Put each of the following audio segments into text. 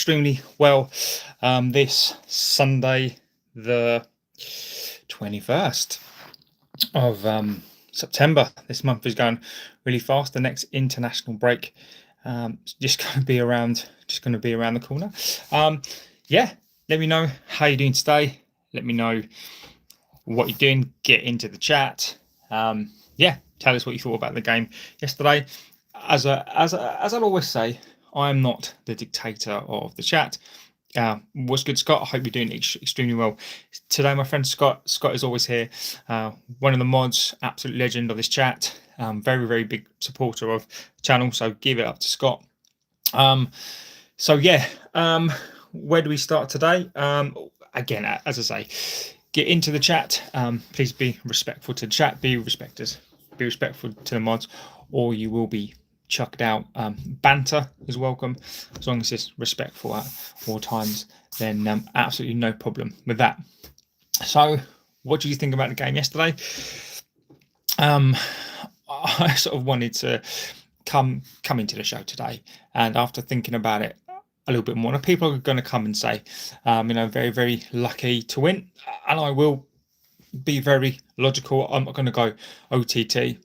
extremely well this Sunday, the 21st of September. This month is going really fast. The next international break just going to be around the corner. Yeah, let me know how you're doing today. Let me know what you're doing. Get into the chat. Yeah, tell us what you thought about the game yesterday. As I'll always say, I am not the dictator of the chat. What's good, Scott? I hope you're doing extremely well today, my friend Scott. Scott is always here. One of the mods, absolute legend of this chat. Very, very big supporter of the channel. So give it up to Scott. So yeah, where do we start today? Again, as I say, get into the chat. Please be respectful to the chat. Be respectful to the mods, or you will be chucked out. Banter is welcome as long as it's respectful at all times. Then absolutely no problem with that. So, what do you think about the game yesterday? I sort of wanted to come into the show today, and after thinking about it a little bit more, now people are going to come and say, very, very lucky to win, and I will be very logical. I'm not going to go OTT.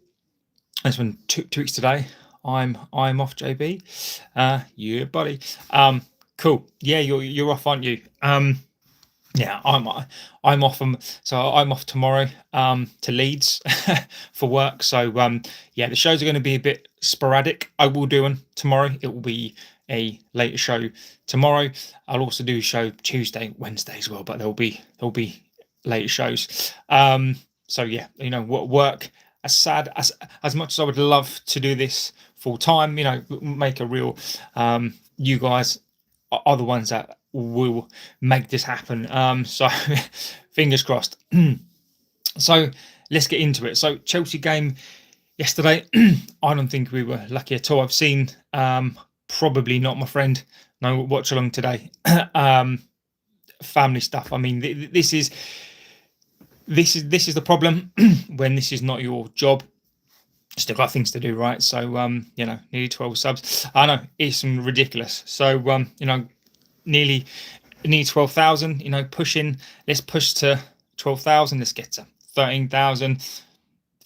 It's been two weeks today. I'm off, JB. Yeah, buddy. Cool. Yeah, you're off, aren't you? Yeah, I'm off. So I'm off tomorrow to Leeds for work. So yeah, the shows are going to be a bit sporadic. I will do one tomorrow. It will be a later show tomorrow. I'll also do a show Tuesday, Wednesday as well, but there'll be later shows. So yeah, work. As sad as much as I would love to do this full time, make a real. You guys are the ones that will make this happen. So fingers crossed. So let's get into it. So Chelsea game yesterday. I don't think we were lucky at all. I've seen probably not, my friend. No watch along today. Family stuff. I mean, this is the problem when this is not your job. Still got things to do, right? So nearly 12 subs. I know it's ridiculous. So nearly 12,000. Pushing. Let's push to 12,000. Let's get to 13,000,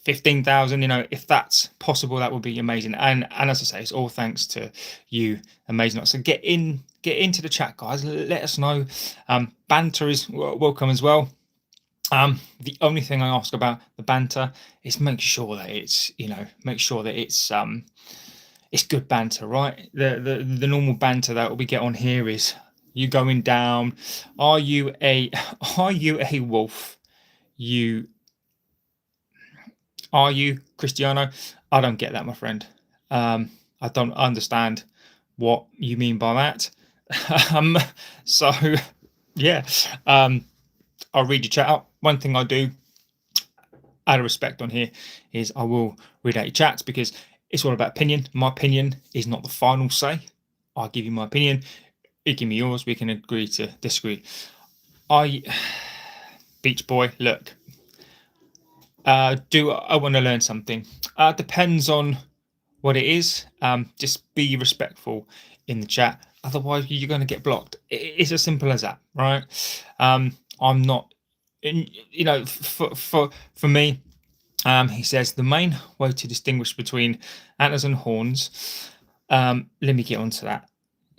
15,000. If that's possible, that would be amazing. And as I say, it's all thanks to you, amazing. So get into the chat, guys. Let us know. Banter is welcome as well. The only thing I ask about the banter is make sure that it's it's good banter, right? The normal banter that we get on here is you going down. Are you a wolf? Are you Cristiano? I don't get that, my friend. I don't understand what you mean by that. So yeah. I'll read your chat out. One thing I do out of respect on here is I will read out your chats because it's all about opinion. My opinion is not the final say. I'll give you my opinion. You give me yours. We can agree to disagree. Beach boy, look. Do I want to learn something? Depends on what it is. Just be respectful in the chat. Otherwise, you're going to get blocked. It's as simple as that, right? I'm not, for me, he says the main way to distinguish between antlers and horns. Let me get onto that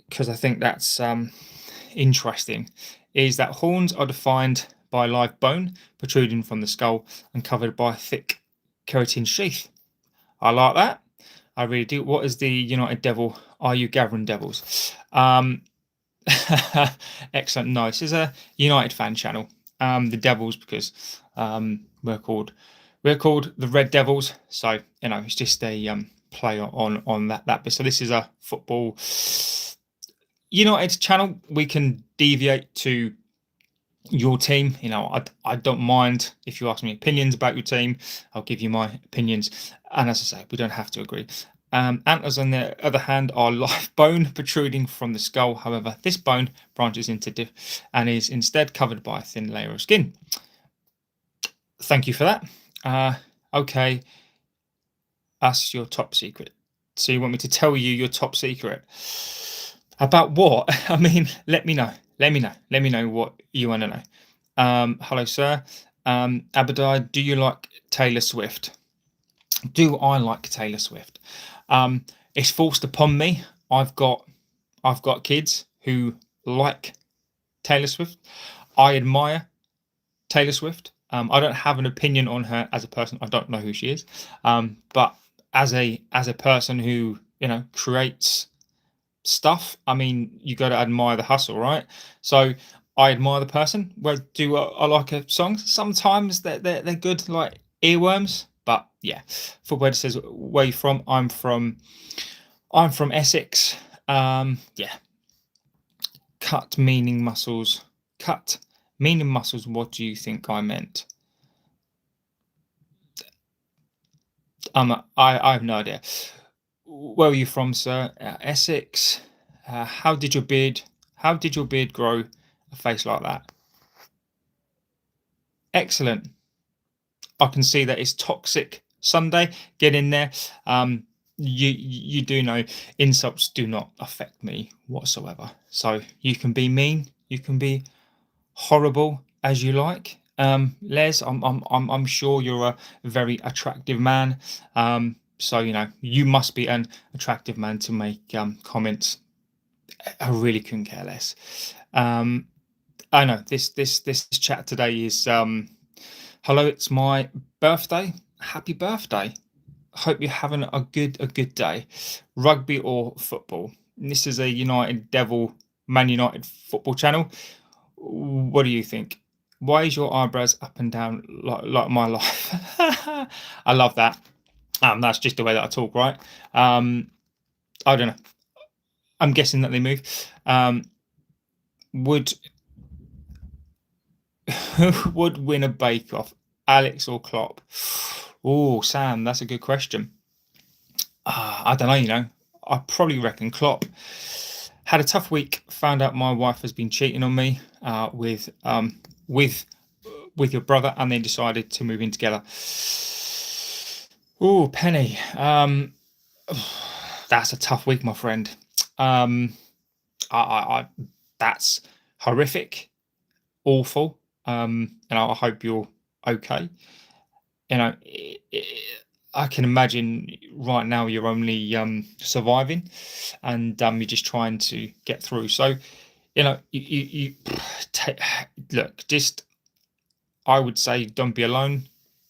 because I think that's interesting. Is that horns are defined by live bone protruding from the skull and covered by a thick keratin sheath. I like that. I really do. What is the United Devil? Are you gathering devils? Excellent. No, this is a United fan channel. The Devils, because we're called the Red Devils. So it's just a play on that bit. So this is a football United channel. We can deviate to your team. I don't mind if you ask me opinions about your team. I'll give you my opinions. And as I say, we don't have to agree. Antlers, on the other hand, are live bone protruding from the skull. However, this bone branches into and is instead covered by a thin layer of skin. Thank you for that. Okay, that's your top secret. So you want me to tell you your top secret? About what? I mean, let me know. Let me know. Let me know what you want to know. Hello, sir. Abadai, do you like Taylor Swift? Do I like Taylor Swift? Um, it's forced upon me. I've got I've got kids who like Taylor Swift. I admire Taylor Swift. I don't have an opinion on her as a person. I don't know who she is. But as a person who creates stuff, I mean, you got to admire the hustle, right? So I admire the person. Well, do I like her songs? Sometimes they're good, like earworms. But yeah, football says where you from? I'm from Essex. Yeah, cut meaning muscles. Cut meaning muscles. What do you think I meant? I have no idea. Where are you from, sir? Essex. How did your beard grow a face like that? Excellent. I can see that it's toxic Sunday. Get in there. You do know insults do not affect me whatsoever. So you can be mean, you can be horrible as you like. Les, I'm sure you're a very attractive man. So you must be an attractive man to make comments. I really couldn't care less. Um, I know this chat today is hello, it's my birthday. Happy birthday. Hope you're having a good day. Rugby or football? This is a United Devil Man United football channel. What do you think? Why is your eyebrows up and down like my life? I love that. That's just the way that I talk, right? I don't know. I'm guessing that they move. Would who would win a bake off, Alex or Klopp? Oh, Sam, that's a good question. I don't know. I probably reckon Klopp. Had a tough week. Found out my wife has been cheating on me with with your brother, and then decided to move in together. Oh, Penny. That's a tough week, my friend. Um, I that's horrific, awful. And I hope you're okay. I can imagine right now you're only surviving, and you're just trying to get through. So, you look. Just I would say, don't be alone.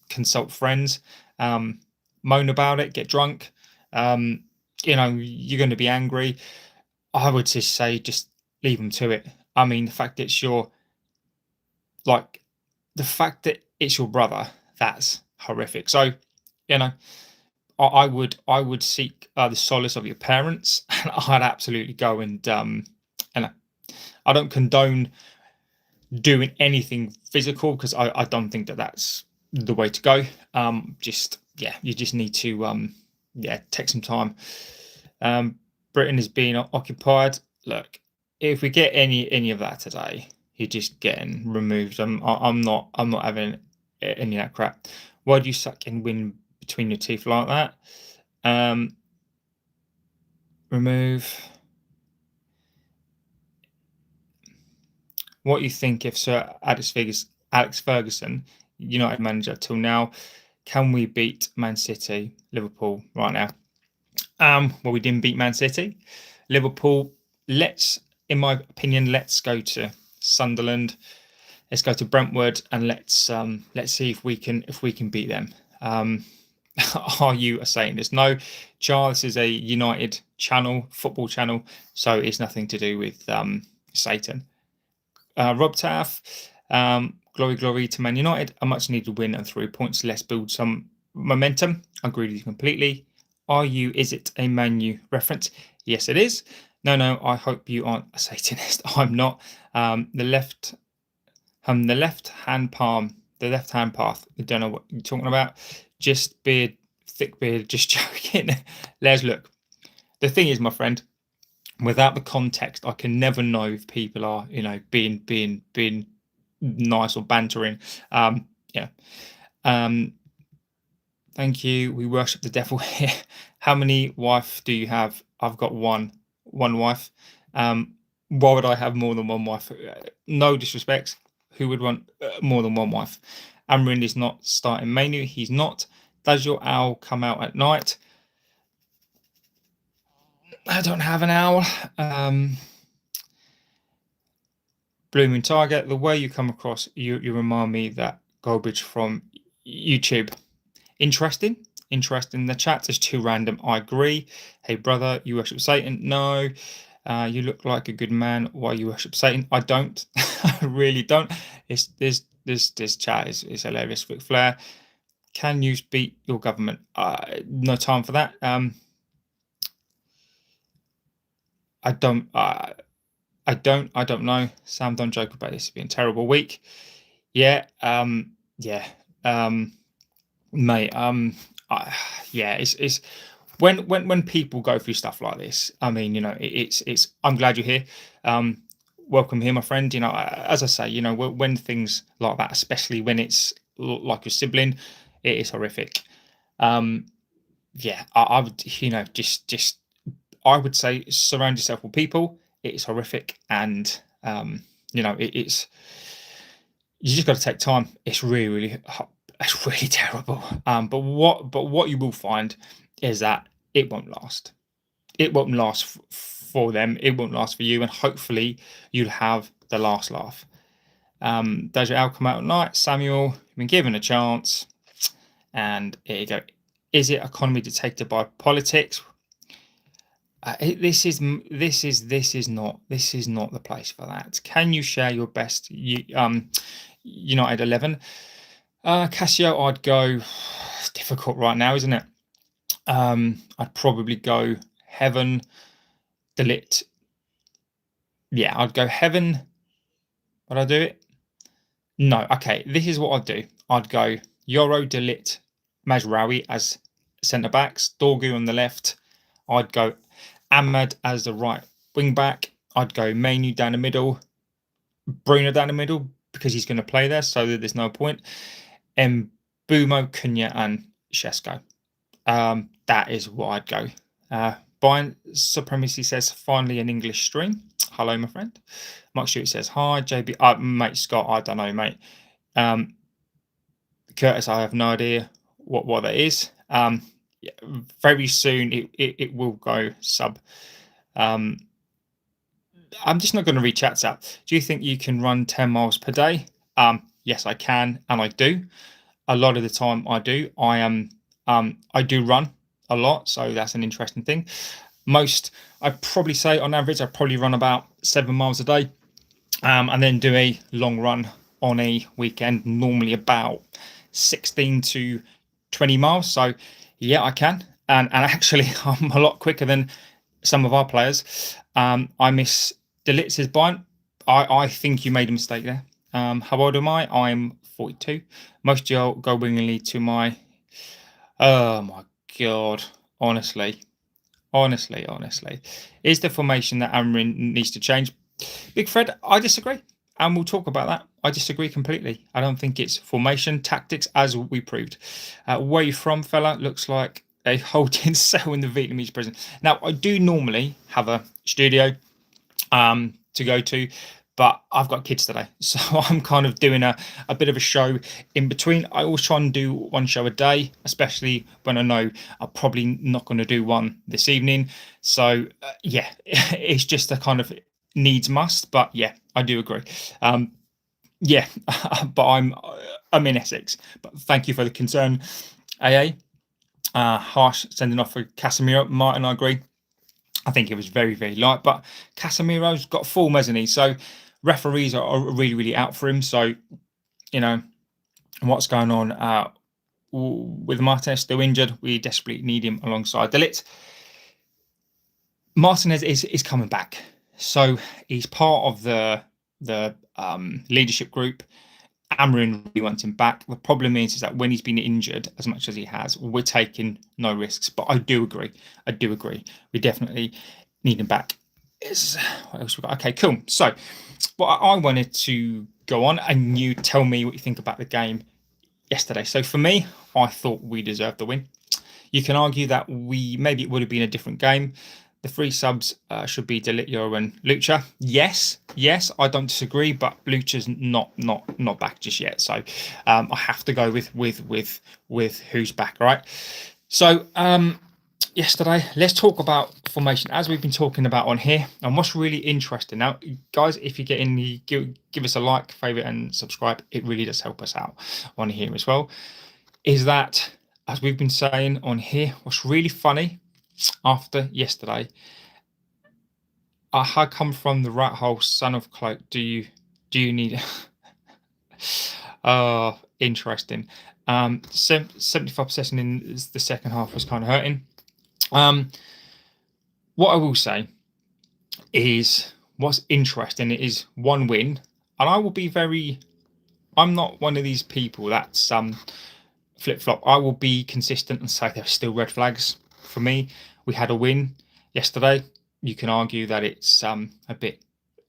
Consult friends. Um, Moan about it. Get drunk. Um, you're going to be angry. I would just say, just leave them to it. I mean, like the fact that it's your brother, that's horrific. So, you know, I would seek the solace of your parents, and I'd absolutely go and I don't condone doing anything physical, because I don't think that that's the way to go. Just yeah, you just need to yeah, take some time. Britain is being occupied. Look, if we get any of that today, you're just getting removed. I'm not having any of that crap. Why do you suck in wind between your teeth like that? Um, remove. What you think if Sir Alex Ferguson, United manager till now, can we beat Man City, Liverpool right now? Well, we didn't beat Man City. Liverpool, in my opinion, let's go to Sunderland. Let's go to Brentwood, and let's see if we can beat them. Are you a Satanist? No, Charles is a United channel, football channel, so it's nothing to do with Satan. Rob Taff, glory to Man United. A much needed win and 3 points. Let's build some momentum. I agree with you completely. Is it a Man U reference? Yes, it is. No, I hope you aren't a Satanist. I'm not. The left hand palm, the left hand path. I don't know what you're talking about. Just beard, thick beard, just joking. Let's look. The thing is, my friend, without the context, I can never know if people are, being nice or bantering. Yeah. Thank you. We worship the devil here. How many wife do you have? I've got one wife. Why would I have more than one wife? No disrespect. Who would want more than one wife? Amorim is not starting Manu. He's not. Does your owl come out at night? I don't have an owl. Blooming Tiger, the way you come across, you remind me that garbage from YouTube. Interesting. The chat is too random. I agree. Hey brother, you worship Satan? No. You look like a good man. Why you worship Satan? I don't. I really don't. It's this chat is hilarious. Ric Flair, can you beat your government? No time for that. I don't. I don't know. Sam, don't joke about this. It's been a terrible week. Yeah. Yeah. Mate. Yeah. It's when people go through stuff like this. I mean, it's. I'm glad you're here. Welcome here, my friend. As I say, when things like that, especially when it's like your sibling, it is horrific. Yeah. I would, just I would say surround yourself with people. It is horrific, and it's you just got to take time. It's really it's really terrible. But what you will find is that it won't last. It won't last for them. It won't last for you, and hopefully you'll have the last laugh. Does your owl come out at night, Samuel? You've been given a chance, and here you go. Is it economy dictated by politics? This is not the place for that. Can you share your best United 11? Casio, I'd go. It's difficult right now, isn't it? I'd probably go Heaven, Delit. Yeah, I'd go Heaven. Would I do it? No. Okay, this is what I'd do. I'd go Yoro, Delit, Mazraoui as centre backs, Dorgu on the left. I'd go Ahmad as the right wing back. I'd go Manu down the middle, Bruno down the middle because he's going to play there, so there's no point. And Bumo, Cunha, and Shesko. That is what I'd go. Brian Supremacy says, finally an English stream. Hello, my friend. Mike Stewart says, hi, JB. Mate, Scott, I don't know, mate. Curtis, I have no idea what that is. Yeah, very soon it will go sub. I'm just not going to read chats out. Do you think you can run 10 miles per day? Yes, I can, and I do. A lot of the time I do. I do run a lot, so that's an interesting thing. I'd probably say on average, I probably run about 7 miles a day, and then do a long run on a weekend, normally about 16 to 20 miles. So yeah, I can, and actually I'm a lot quicker than some of our players. I miss Delitz's bind. I think you made a mistake there. How old am I? I'm 42. Most of you go willingly to my. Oh my god! Honestly, is the formation that Amorim needs to change? Big Fred, I disagree, and we'll talk about that. I disagree completely. I don't think it's formation tactics, as we proved. Where you from, fella? Looks like a holding cell in the Vietnamese prison. Now, I do normally have a studio to go to, but I've got kids today, so I'm kind of doing a bit of a show in between. I always try and do one show a day, especially when I know I'm probably not going to do one this evening. So yeah, it's just a kind of needs must. But yeah, I do agree. Yeah, but I'm in Essex. But thank you for the concern, AA. Harsh sending off for Casemiro. Martin, I agree. I think it was very, very light, but Casemiro's got form, hasn't he? So referees are really, really out for him. So, what's going on with Martinez still injured? We desperately need him alongside Delit. Martinez is coming back. So he's part of the leadership group. Amorim really wants him back. The problem is that when he's been injured as much as he has, we're taking no risks. But I do agree. We definitely need him back. What else we got? Okay, cool. So, I wanted to go on, and you tell me what you think about the game yesterday. So for me, I thought we deserved the win. You can argue that maybe it would have been a different game, the 3 subs should be Delitio and Lucha. Yes, I don't disagree, but Lucha's not back just yet. So I have to go with who's back, right? So yesterday, let's talk about formation as we've been talking about on here. And what's really interesting now, guys, if you get in the give us a like, favorite, and subscribe. It really does help us out on here as well. Is that, as we've been saying on here, what's really funny after yesterday, I had come from the rat hole, son of cloak. Do you need oh, interesting. 75% in the second half was kind of hurting. What I will say is what's interesting is one win, and I will be very, I'm not one of these people that's flip-flop. I will be consistent and say there's still red flags for me. We had a win yesterday. You can argue that it's a bit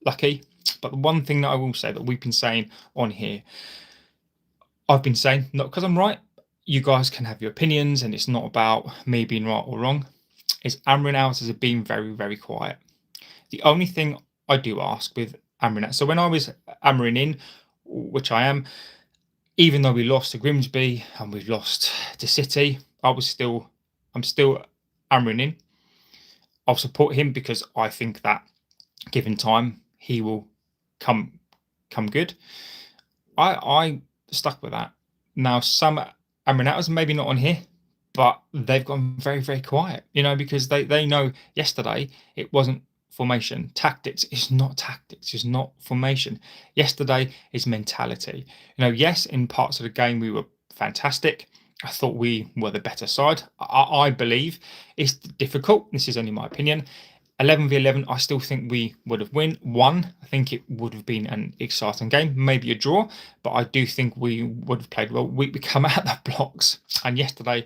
lucky, but the one thing that I will say that we've been saying on here, I've been saying, not because I'm right, you guys can have your opinions and it's not about me being right or wrong, is Amorim Hours has been very, very quiet. The only thing I do ask with Amorim, so when I was Amorim in, which I am, even though we lost to Grimsby and we've lost to City, I'm still Amorim in. I'll support him because I think that given time he will come good. I stuck with that. Now some Amorim maybe not on here, but they've gone very, very quiet, because they know yesterday it wasn't formation. Tactics is not tactics, it's not formation. Yesterday is mentality. Yes, in parts of the game we were fantastic. I thought we were the better side. I believe it's difficult. This is only my opinion. 11v11, I still think we would have won. I think it would have been an exciting game, maybe a draw, but I do think we would have played well. We come out the blocks, and yesterday,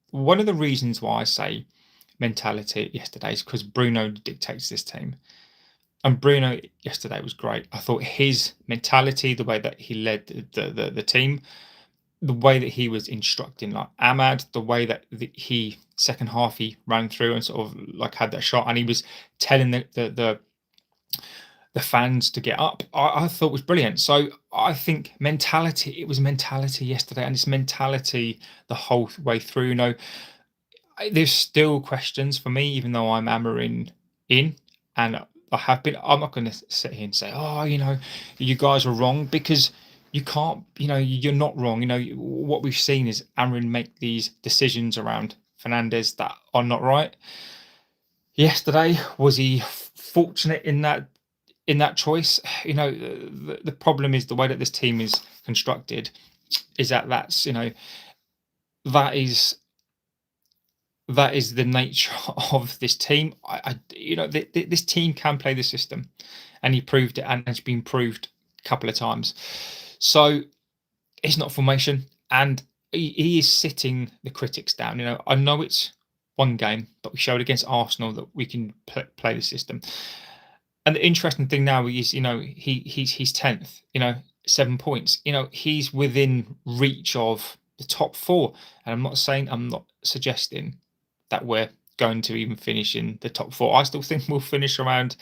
one of the reasons why I say mentality yesterday is because Bruno dictates this team. And Bruno yesterday was great. I thought his mentality, the way that he led the team, the way that he was instructing like Ahmad, the way that he second half he ran through and sort of like had that shot, and he was telling the fans to get up, I thought was brilliant. So I think mentality, it was mentality yesterday, and it's mentality the whole way through. There's still questions for me, even though I'm Amorim in, and I have been. I'm not going to sit here and say, oh, you guys are wrong, because you can't. You're not wrong. What we've seen is Amorim make these decisions around Fernandes that are not right. Yesterday, was he fortunate in that choice? The problem is the way that this team is constructed is that's that is the nature of this team. This team can play the system, and he proved it, and it's been proved a couple of times. So it's not formation, and he is sitting the critics down. I know it's one game, but we showed against Arsenal that we can play the system. And the interesting thing now is, he's 10th. 7 points. He's within reach of the top 4, and I'm not suggesting that we're going to even finish in the top 4. I still think we'll finish around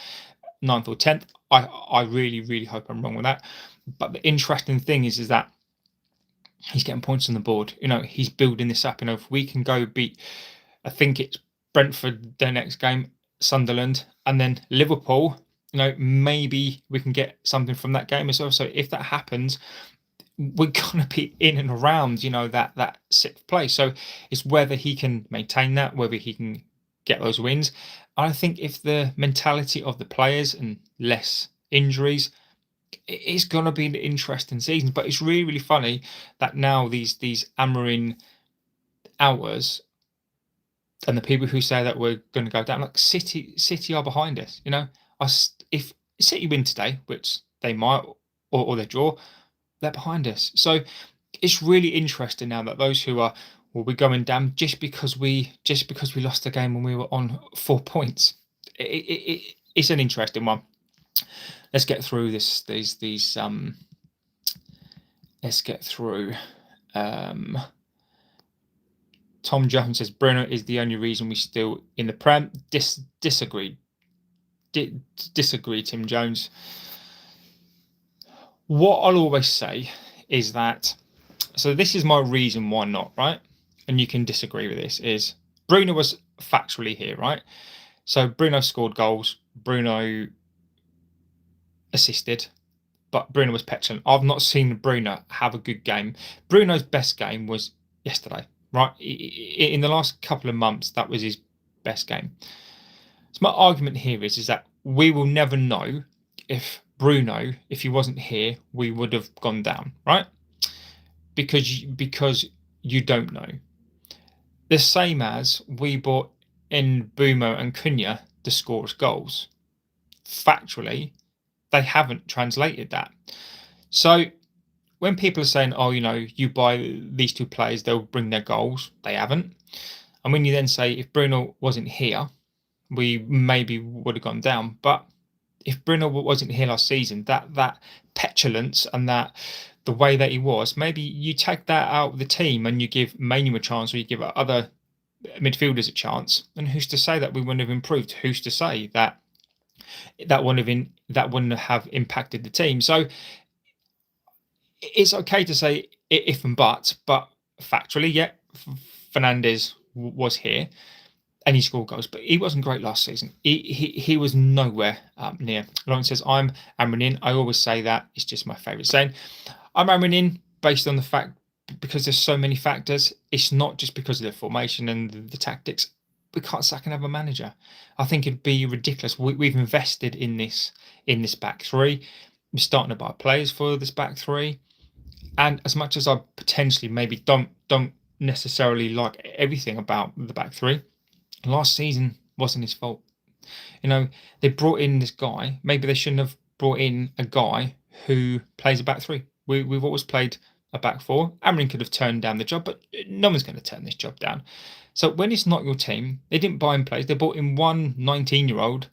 9th or 10th. I really, really hope I'm wrong with that. But the interesting thing is that he's getting points on the board. He's building this up. If we can go beat, I think it's Brentford their next game, Sunderland, and then Liverpool, maybe we can get something from that game as well. So if that happens, we're going to be in and around, that 6th place. So it's whether he can maintain that, whether he can get those wins. I think if the mentality of the players and less injuries, it's going to be an interesting season. But it's really, really funny that now these Amorim hours and the people who say that we're going to go down, like City are behind us. If City win today, which they might, or they draw, they're behind us. So it's really interesting now that those who are will be going down just because we lost the game when we were on 4 points. It's an interesting one. Let's get through this. Let's get through. Tom Jones says Bruno is the only reason we're still in the Prem. Disagree. Disagree, Tim Jones. What I'll always say is that, so this is my reason why not, right? And you can disagree with this, is Bruno was factually here, right? So Bruno scored goals, Bruno assisted, but Bruno was petulant. I've not seen Bruno have a good game. Bruno's best game was yesterday, right? In the last couple of months, that was his best game. So my argument here is that we will never know if Bruno, if he wasn't here, we would have gone down, right? Because you don't know. The same as we brought in Bumo and Cunha to score us goals. Factually, they haven't translated that. So when people are saying, oh, you buy these two players, they'll bring their goals, they haven't. And when you then say, if Bruno wasn't here, we maybe would have gone down. But if Bruno wasn't here last season, that petulance and that the way that he was, maybe you take that out of the team and you give Manu a chance, or you give other midfielders a chance. And who's to say that we wouldn't have improved? Who's to say that wouldn't have impacted the team? So it's okay to say if and but factually, yeah, Fernandes was here and he scored goals, but he wasn't great last season. He was nowhere near. Lawrence says, I'm hammering in. I always say that. It's just my favourite saying. I'm hammering in based on the fact, because there's so many factors. It's not just because of the formation and the tactics. We can't sack another manager. I think it'd be ridiculous. We've invested in this back three. We're starting to buy players for this back three. And as much as I potentially maybe don't necessarily like everything about the back three, last season wasn't his fault. They brought in this guy. Maybe they shouldn't have brought in a guy who plays a back three. We've always played a back four. Amorim could have turned down the job, but no one's going to turn this job down. So when it's not your team, they didn't buy him players. They bought in one 19-year-old.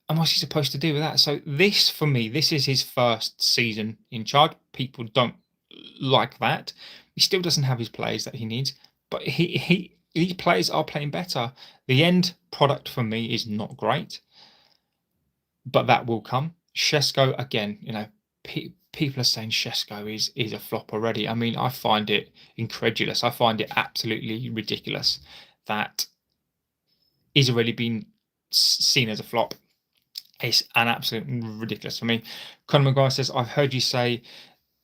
And what's he supposed to do with that? So this, for me, this is his first season in charge. People don't like that. He still doesn't have his players that he needs, but these players are playing better. The end product for me is not great, but that will come. Shesko, again, people are saying Shesko is a flop already. I mean, I find it incredulous. I find it absolutely ridiculous that he's already been seen as a flop. It's an absolute ridiculous for me. Conor McGuire says, I've heard you say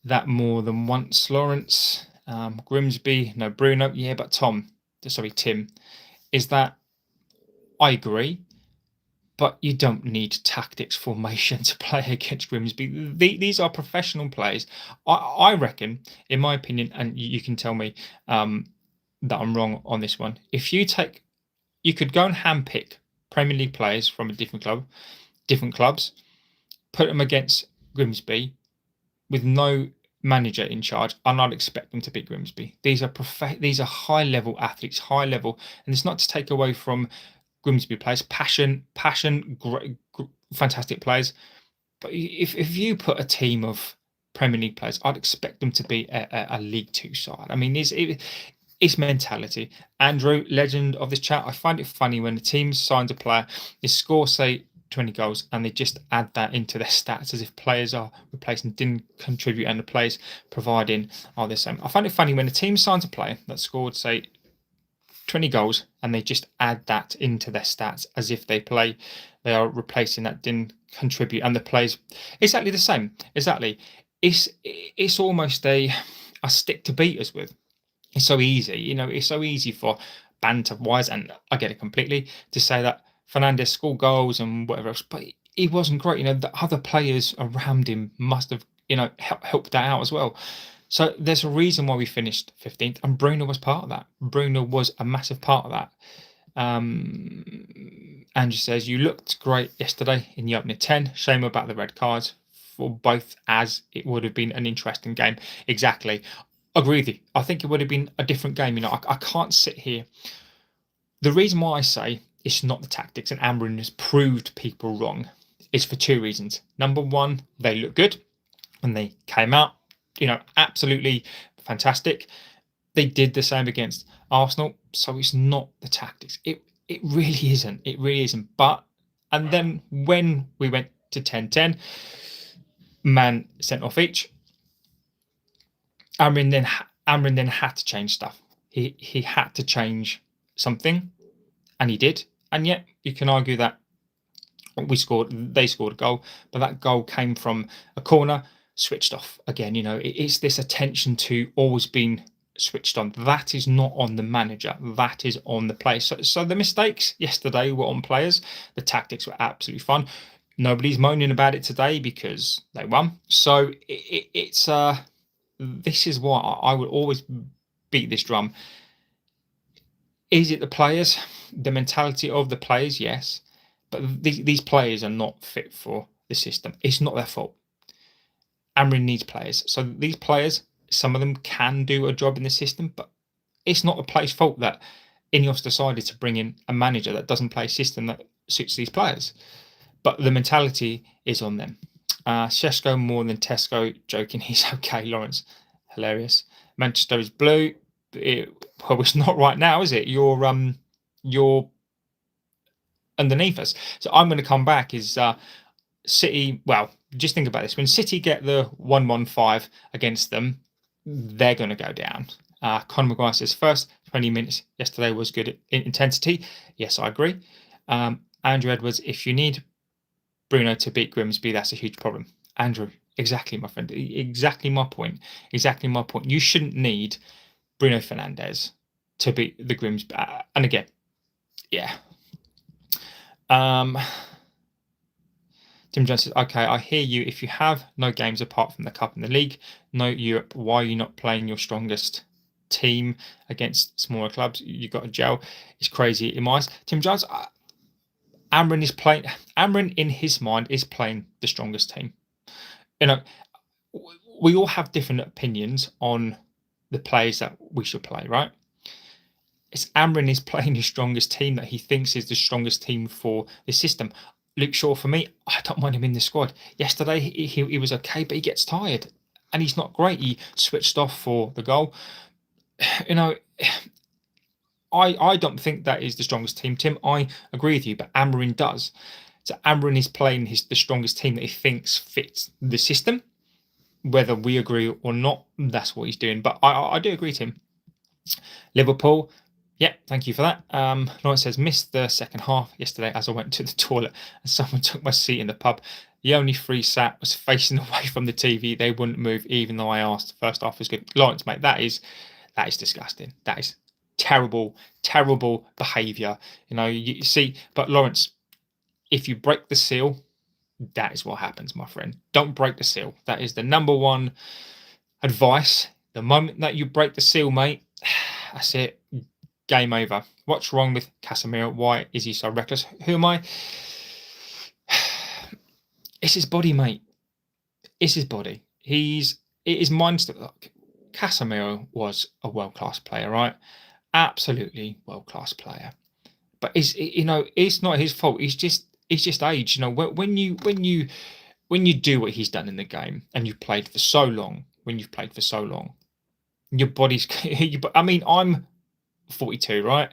that more than once, Lawrence. Grimsby, no, Bruno. Yeah, but Tim, is that I agree, but you don't need tactics formation to play against Grimsby. These are professional players. I reckon, in my opinion, and you can tell me that I'm wrong on this one. If you could go and handpick Premier League players from a different clubs, put them against Grimsby with no manager in charge, and I'd expect them to beat Grimsby. These are high level athletes, high level, and it's not to take away from Grimsby players. Passion, great, fantastic players. But if you put a team of Premier League players, I'd expect them to be a League Two side. I mean, it's mentality. Andrew, legend of this chat, I find it funny when the team signs a player, they score, say, 20 goals, and they just add that into their stats as if players are replacing, didn't contribute, and the players providing are the same. I find it funny when a team signs a player that scored, say, 20 goals, and they just add that into their stats as if they are replacing that didn't contribute, and the players exactly the same. Exactly. It's almost a stick to beat us with. It's so easy, it's so easy for banter wise, and I get it completely, to say that Fernandes scored goals and whatever else, but he wasn't great. The other players around him must have, helped that out as well. So there's a reason why we finished 15th, and Bruno was part of that. Bruno was a massive part of that. Andrew says, you looked great yesterday in the opening 10. Shame about the red cards for both, as it would have been an interesting game. Exactly. Agree with you. I think it would have been a different game. I can't sit here. The reason why I say it's not the tactics and Amorim has proved people wrong is for two reasons. Number one, they look good when they came out, absolutely fantastic. They did the same against Arsenal, so it's not the tactics. It really isn't. It really isn't. But and then when we went to 10-10, man sent off each. Amrin then had to change stuff. He had to change something, and he did. And yet you can argue that they scored a goal, but that goal came from a corner switched off again. It's this attention to always being switched on. That is not on the manager, that is on the players. So the mistakes yesterday were on players. The tactics were absolutely fun. Nobody's moaning about it today because they won. So it's this is why I would always beat this drum. Is it the players, the mentality of the players? Yes, but these players are not fit for the system. It's not their fault. Amorim needs players. So these players, some of them can do a job in the system, but it's not the players' fault that Ineos decided to bring in a manager that doesn't play a system that suits these players. But the mentality is on them. Šeško more than Tesco, joking. He's okay, Lawrence. Hilarious. Manchester is blue. Well, it's not right now, is it? You're underneath us. So I'm going to come back. Is City? Well, just think about this. When City get the 1-1-5 against them, they're going to go down. Conor Maguire says first 20 minutes yesterday was good in intensity. Yes, I agree. Andrew Edwards, if you need Bruno to beat Grimsby, that's a huge problem. Andrew, exactly, my friend. Exactly my point. Exactly my point. You shouldn't need Bruno Fernandes to beat the Grimsby. And again, yeah. Tim Jones says, okay, I hear you. If you have no games apart from the Cup and the League, no Europe, why are you not playing your strongest team against smaller clubs? You got a gel. It's crazy in my eyes. Tim Jones, Amorim in his mind is playing the strongest team. We all have different opinions on the players that we should play, right? It's Amorim is playing his strongest team that he thinks is the strongest team for the system. Luke Shaw, for me, I don't mind him in the squad. Yesterday, he was okay, but he gets tired. And he's not great. He switched off for the goal. I don't think that is the strongest team, Tim. I agree with you, but Amorim does. So Amorim is playing the strongest team that he thinks fits the system. Whether we agree or not, that's what he's doing. But I do agree, Tim. Liverpool, yeah, thank you for that. Lawrence says, missed the second half yesterday as I went to the toilet and someone took my seat in the pub. The only three sat was facing away from the TV. They wouldn't move even though I asked. First half was good. Lawrence, mate, that is disgusting. That is terrible behaviour. You see, but Lawrence, if you break the seal, that is what happens, my friend. Don't break the seal. That is the number one advice. The moment that you break the seal, mate, that's it. Game over. What's wrong with Casemiro? Why is he so reckless? Who am I? It's his body, mate. It's his body. It is mind. Casemiro was a world-class player, right? Absolutely world-class player. But it's not his fault. It's just age. When you do what he's done in the game and you've played for so long, your body's. I mean, I'm 42, right?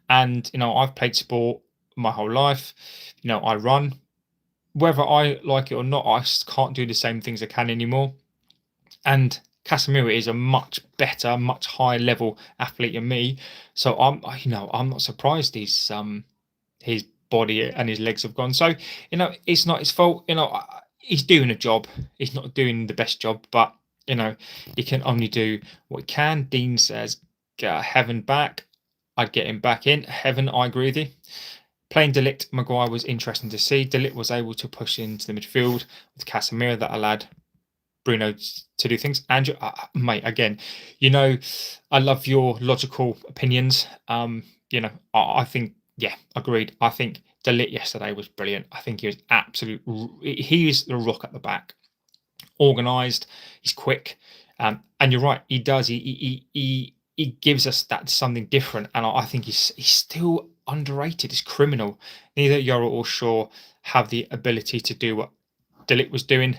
And I've played sport my whole life. I run. Whether I like it or not, I just can't do the same things I can anymore. And Casemiro is a much better, much higher level athlete than me. So I'm not surprised his body and his legs have gone. So it's not his fault. He's doing a job. He's not doing the best job, but he can only do what he can. Dean says, get Heaven back. I'd get him back in. Heaven, I agree with you. Playing De Ligt, Maguire was interesting to see. De Ligt was able to push into the midfield with Casemiro. That allowed Bruno to do things. Andrew, mate, again, I love your logical opinions. I think, yeah, agreed. I think De Ligt yesterday was brilliant. I think he was he is the rock at the back. Organised, he's quick. And you're right, he does. He gives us that something different. And I think he's still underrated. He's criminal. Neither Yoro or Shaw have the ability to do what De Ligt was doing.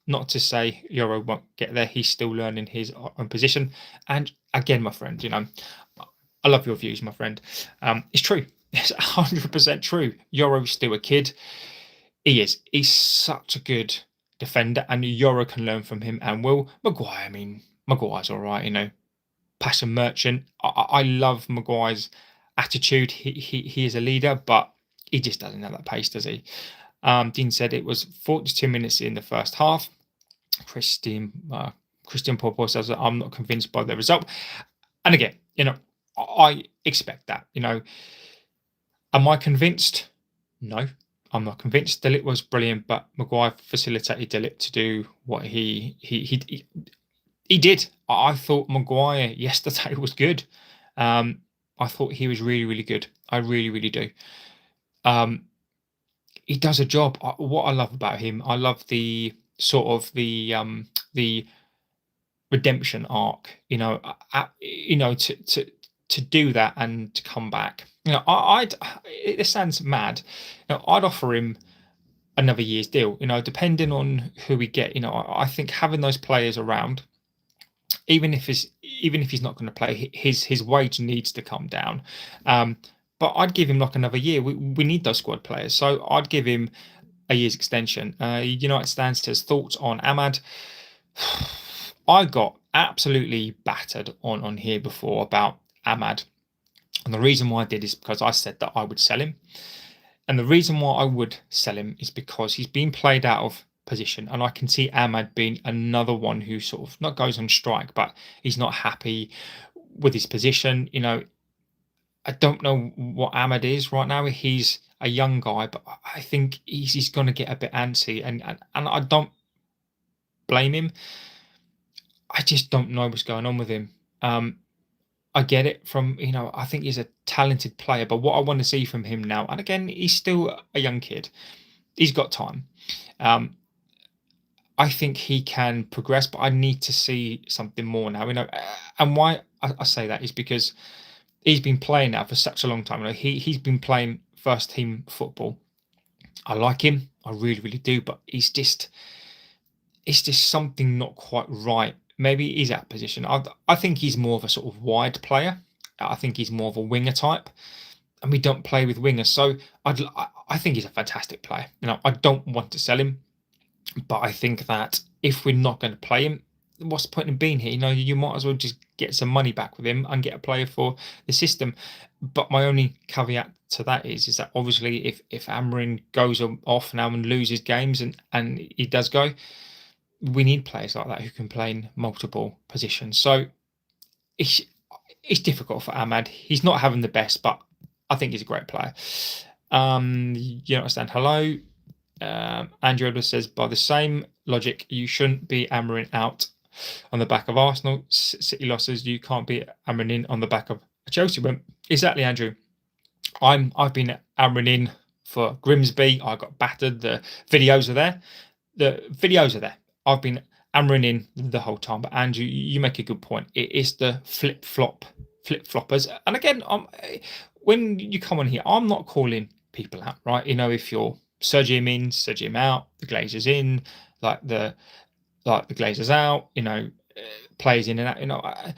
not to say Euro won't get there. He's still learning his own position. And again, my friend, I love your views, my friend. It's true. It's 100% true. Euro's still a kid. He is. He's such a good defender, and Euro can learn from him. And Will Maguire, I mean, Maguire's all right, passion merchant. I love Maguire's attitude. He is a leader, but he just doesn't have that pace, does he? Dean said it was 42 minutes in the first half. Christian Popo says that I'm not convinced by the result. And again, I expect that. Am I convinced? No, I'm not convinced. Delip was brilliant, but Maguire facilitated Delip to do what he did. I thought Maguire yesterday was good. I thought he was really, really good. I really, really do. He does a job. What I love about him, I love the sort of the redemption arc. To do that and to come back. It sounds mad. I'd offer him another year's deal. Depending on who we get. I think having those players around, even if he's not going to play, his wage needs to come down. But I'd give him like another year. We need those squad players, so I'd give him a year's extension. United Stands says thoughts on Ahmad. I got absolutely battered on here before about Ahmad, and the reason why I did is because I said that I would sell him, and the reason why I would sell him is because he's been played out of position, and I can see Ahmad being another one who sort of not goes on strike, but he's not happy with his position. I don't know what Ahmad is right now. He's a young guy, but I think he's going to get a bit antsy, and I don't blame him. I just don't know what's going on with him. I get it from, I think he's a talented player, but what I want to see from him now, and again, he's still a young kid. He's got time. I think he can progress, but I need to see something more now. And why I say that is because he's been playing now for such a long time. He's been playing first team football. I like him, I really, really do, but it's just something not quite right. Maybe he's out of position. I think he's more of a sort of wide player. I think he's more of a winger type, and we don't play with wingers. So I think he's a fantastic player. I don't want to sell him, but I think that if we're not going to play him, what's the point in being here? You might as well just get some money back with him and get a player for the system. But my only caveat to that is that obviously if Amorim goes off now and loses games and he does go, we need players like that who can play in multiple positions. So it's difficult for Ahmad. He's not having the best, but I think he's a great player. You understand? Hello. Andrew says, by the same logic, you shouldn't be Amorim out on the back of Arsenal City losses. You can't be Amorim in on the back of a Chelsea win. Exactly, Andrew. I've been Amorim in for Grimsby. I got battered. The videos are there. I've been Amorim in the whole time. But Andrew, you make a good point. It is the flip-floppers. And again, when you come on here, I'm not calling people out, right? If you're Sergio him in, Sergio him out, the Glazers in, like the Glazers out, players in and out,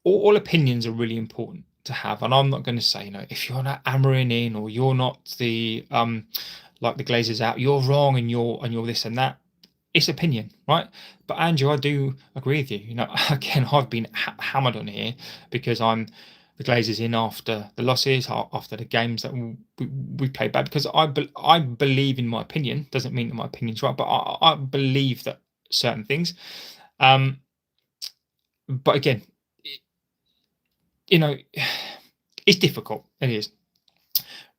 all opinions are really important to have. And I'm not going to say, if you're not Amorim in or you're not the like the Glazers out, you're wrong and you're this and that. It's opinion, right? But Andrew, I do agree with you. Again, I've been hammered on here because I'm the Glazers in after the losses, after the games that we played bad. Because I believe in my opinion. Doesn't mean that my opinion's right, but I believe that certain things. But again, it's difficult. It is.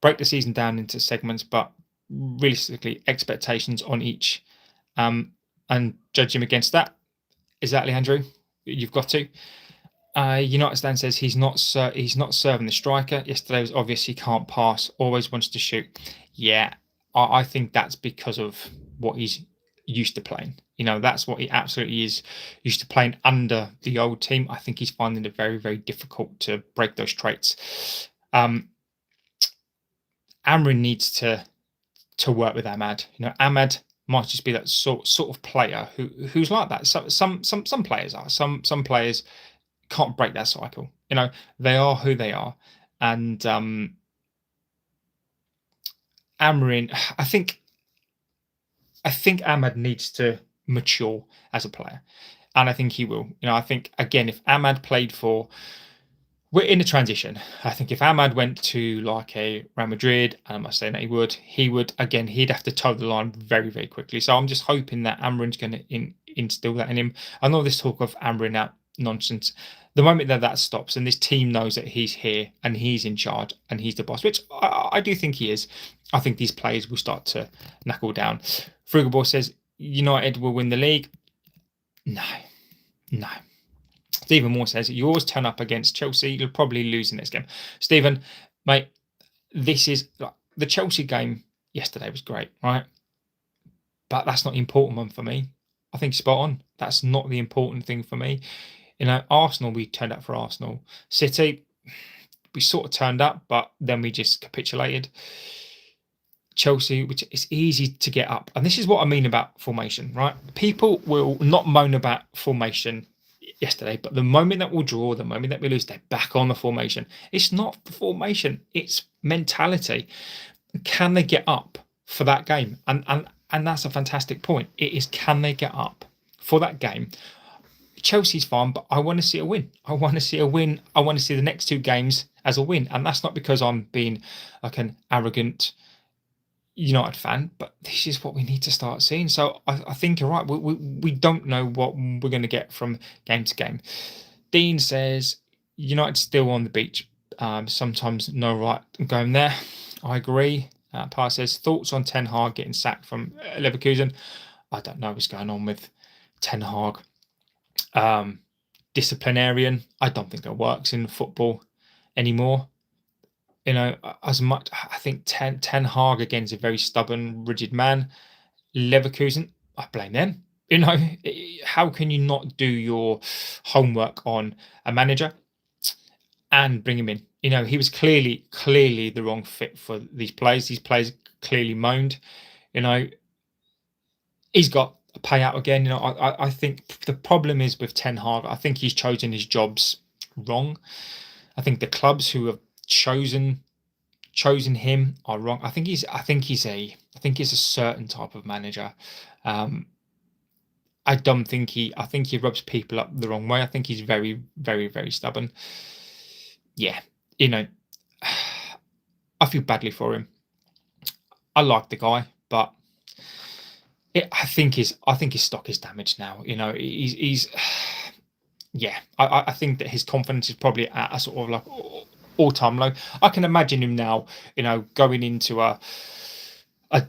Break the season down into segments, but realistically, expectations on each. And judge him against that. Exactly, Andrew. You've got to. United Stand says he's not serving the striker. Yesterday was obvious he can't pass. Always wants to shoot. Yeah, I think that's because of what he's used to playing. That's what he absolutely is used to playing under the old team. I think he's finding it very, very difficult to break those traits. Amorim needs to work with Ahmad. Ahmad might just be that sort of player who's like that. So some players are. Some players can't break that cycle. They are who they are. And Amorim, I think Ahmad needs to mature as a player, and I think he will. I think again, if Ahmad played for, we're in a transition. I think if Ahmad went to like a Real Madrid, and I'm not saying that he would again, he'd have to toe the line very, very quickly. So I'm just hoping that Amorim's going to instill that in him. I know this talk of Amorim out nonsense. The moment that stops and this team knows that he's here and he's in charge and he's the boss, which I do think he is, I think these players will start to knuckle down. Frugaball says United will win the league. No, no. Stephen Moore says, you always turn up against Chelsea, you'll probably lose in this game. Stephen, mate, this is the Chelsea game yesterday was great, right? But that's not the important one for me. I think spot on. That's not the important thing for me. Arsenal, we turned up for Arsenal. City, we sort of turned up, but then we just capitulated. Chelsea, which it's easy to get up. And this is what I mean about formation, right? People will not moan about formation yesterday, but the moment that we'll draw, the moment that we lose, they're back on the formation. It's not the formation, it's mentality. Can they get up for that game? And that's a fantastic point. It is, can they get up for that game? Chelsea's fine, but I want to see a win. I want to see a win. I want to see the next two games as a win. And that's not because I'm being like an arrogant United fan, but this is what we need to start seeing. So I think you're right. We don't know what we're going to get from game to game. Dean says United still on the beach. Sometimes no right going there. I agree. Parr says thoughts on Ten Hag getting sacked from Leverkusen. I don't know what's going on with Ten Hag. Disciplinarian. I don't think that works in football anymore. As much, I think Ten Hag again is a very stubborn, rigid man. Leverkusen, I blame them. How can you not do your homework on a manager and bring him in? He was clearly the wrong fit for these players. These players clearly moaned. He's got a payout again. I think the problem is with Ten Hag. I think he's chosen his jobs wrong. I think the clubs who have chosen him are wrong. I think he's a certain type of manager. I think he rubs people up the wrong way. I think he's very, very, very stubborn. Yeah, I feel badly for him. I like the guy, but I think his stock is damaged now. He's yeah. I think that his confidence is probably at a sort of like all-time low. I can imagine him now, going into a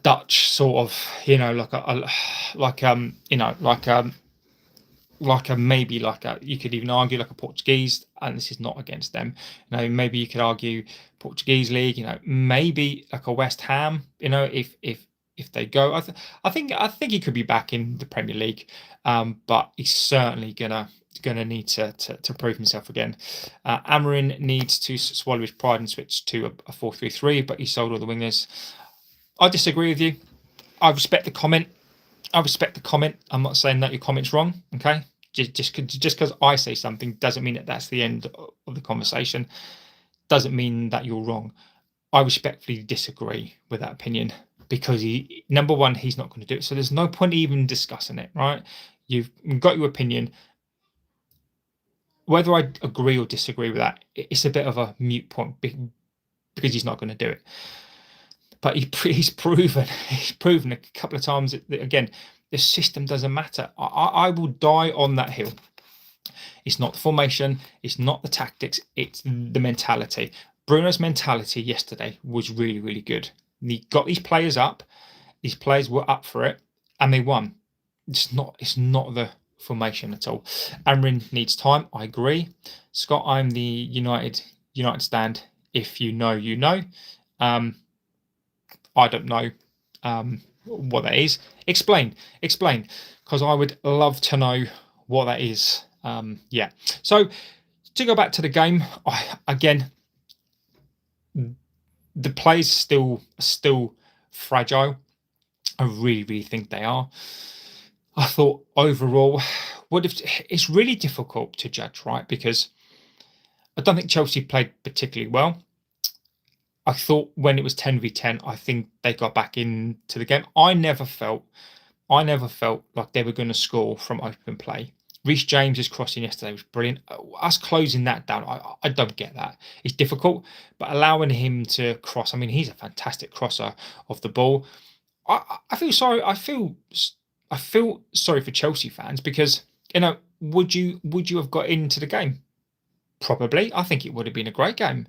Dutch sort of, maybe like a, you could even argue like a Portuguese, and this is not against them. Maybe you could argue Portuguese league. Maybe like a West Ham. If they go, I think he could be back in the Premier League, but he's certainly gonna need to prove himself again. Amorim needs to swallow his pride and switch to a 4-3-3, but he sold all the wingers. I disagree with you. I respect the comment. I'm not saying that your comment's wrong. Okay, just because I say something doesn't mean that that's the end of the conversation. Doesn't mean that you're wrong. I respectfully disagree with that opinion because number one, he's not going to do it. So there's no point even discussing it, right? You've got your opinion. Whether I agree or disagree with that, it's a bit of a mute point because he's not going to do it. But he's proven a couple of times that again, the system doesn't matter. I will die on that hill. It's not the formation, it's not the tactics, it's the mentality. Bruno's mentality yesterday was really, really good. He got these players up. These players were up for it, and they won. It's not the formation at all. Amorim needs time. I agree. Scott, I'm the United stand. If you know, you know. I don't know what that is. Explain, because I would love to know what that is. Yeah. So to go back to the game, again, the players still fragile. I really, really think they are. I thought overall, what if it's really difficult to judge, right? Because I don't think Chelsea played particularly well. I thought when it was 10v10, I think they got back into the game. I never felt like they were going to score from open play. Reece James's crossing yesterday was brilliant. Us closing that down, I don't get that. It's difficult, but allowing him to cross. I mean, he's a fantastic crosser of the ball. I feel sorry. I feel sorry for Chelsea fans because would you have got into the game? Probably. I think it would have been a great game.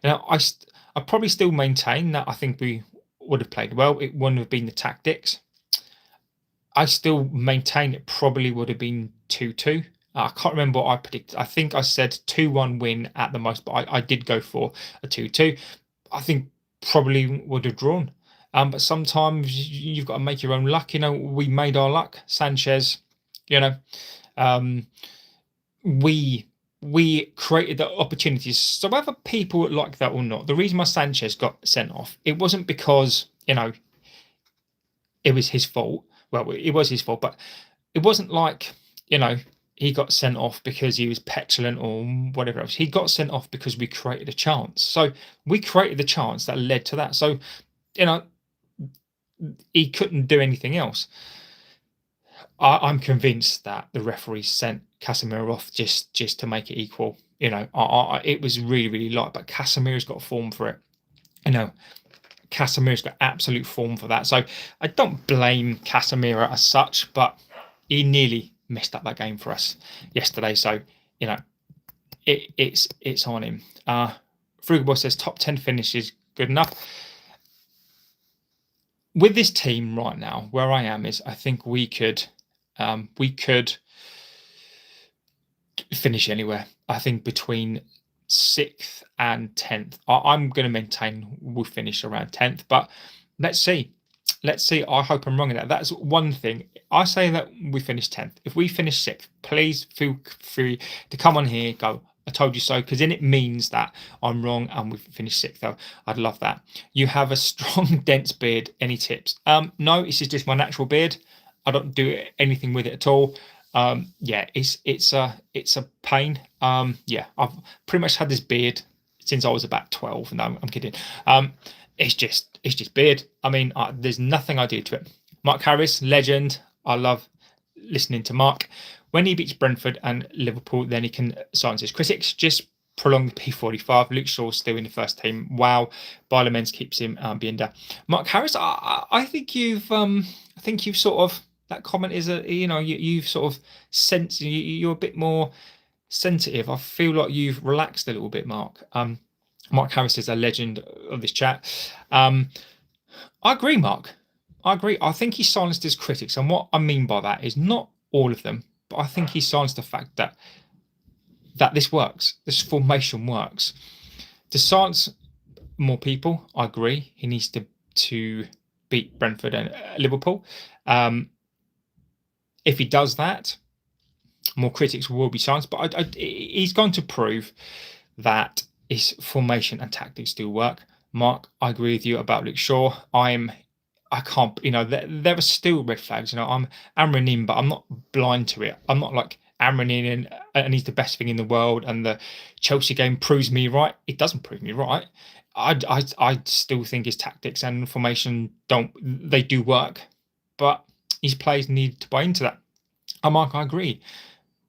I probably still maintain that I think we would have played well. It wouldn't have been the tactics. I still maintain it probably would have been 2-2. I can't remember what I predicted. I think I said 2-1 win at the most, but I did go for a 2-2. I think probably would have drawn. But sometimes you've got to make your own luck. We made our luck. Sanchez, you know, um, we we created the opportunities. So whether people like that or not, the reason why Sanchez got sent off, it wasn't because it was his fault. Well, it was his fault, but it wasn't like he got sent off because he was petulant or whatever else. He got sent off because we created a chance. So we created the chance that led to that. So you know he couldn't do anything else. I'm convinced that the referee sent Casemiro off just to make it equal. It was really, really light, but Casemiro's got form for it. You know, Casemiro's got absolute form for that. So I don't blame Casemiro as such, but he nearly messed up that game for us yesterday. So it's on him. Frugal says top 10 finish is good enough. With this team right now, where I am is I think we could finish anywhere. I think between 6th and 10th. I'm going to maintain we'll finish around 10th, but let's see. I hope I'm wrong in that. That's one thing. I say that we finish 10th. If we finish 6th, please feel free to come on here, go, I told you so, because then it means that I'm wrong and we've finished 6th. Though I'd love that. You have a strong, dense beard. Any tips? No, this is just my natural beard. I don't do anything with it at all. It's a pain. I've pretty much had this beard since I was about 12. No, I'm kidding. It's just beard. I mean, there's nothing I do to it. Mark Harris, legend. I love listening to Mark. When he beats Brentford and Liverpool, then he can silence his critics. Just prolong the P45. Luke Shaw's still in the first team. Wow. Barlemens keeps him being there. Mark Harris, I think you've sort of, that comment is you've sort of sensed you're a bit more sensitive. I feel like you've relaxed a little bit, Mark. Mark Harris is a legend of this chat. I agree, Mark. I agree. I think he silenced his critics, and what I mean by that is not all of them, but I think he silenced the fact that this works. This formation works. To silence more people, I agree. He needs to beat Brentford and Liverpool. If he does that, more critics will be silenced. But he's going to prove that his formation and tactics do work. Mark, I agree with you about Luke Shaw. I can't. There are still red flags. I'm hammering in, but I'm not blind to it. I'm not like hammering in and he's the best thing in the world. And the Chelsea game proves me right. It doesn't prove me right. I still think his tactics and formation do work, but his players need to buy into that. Mark, I agree.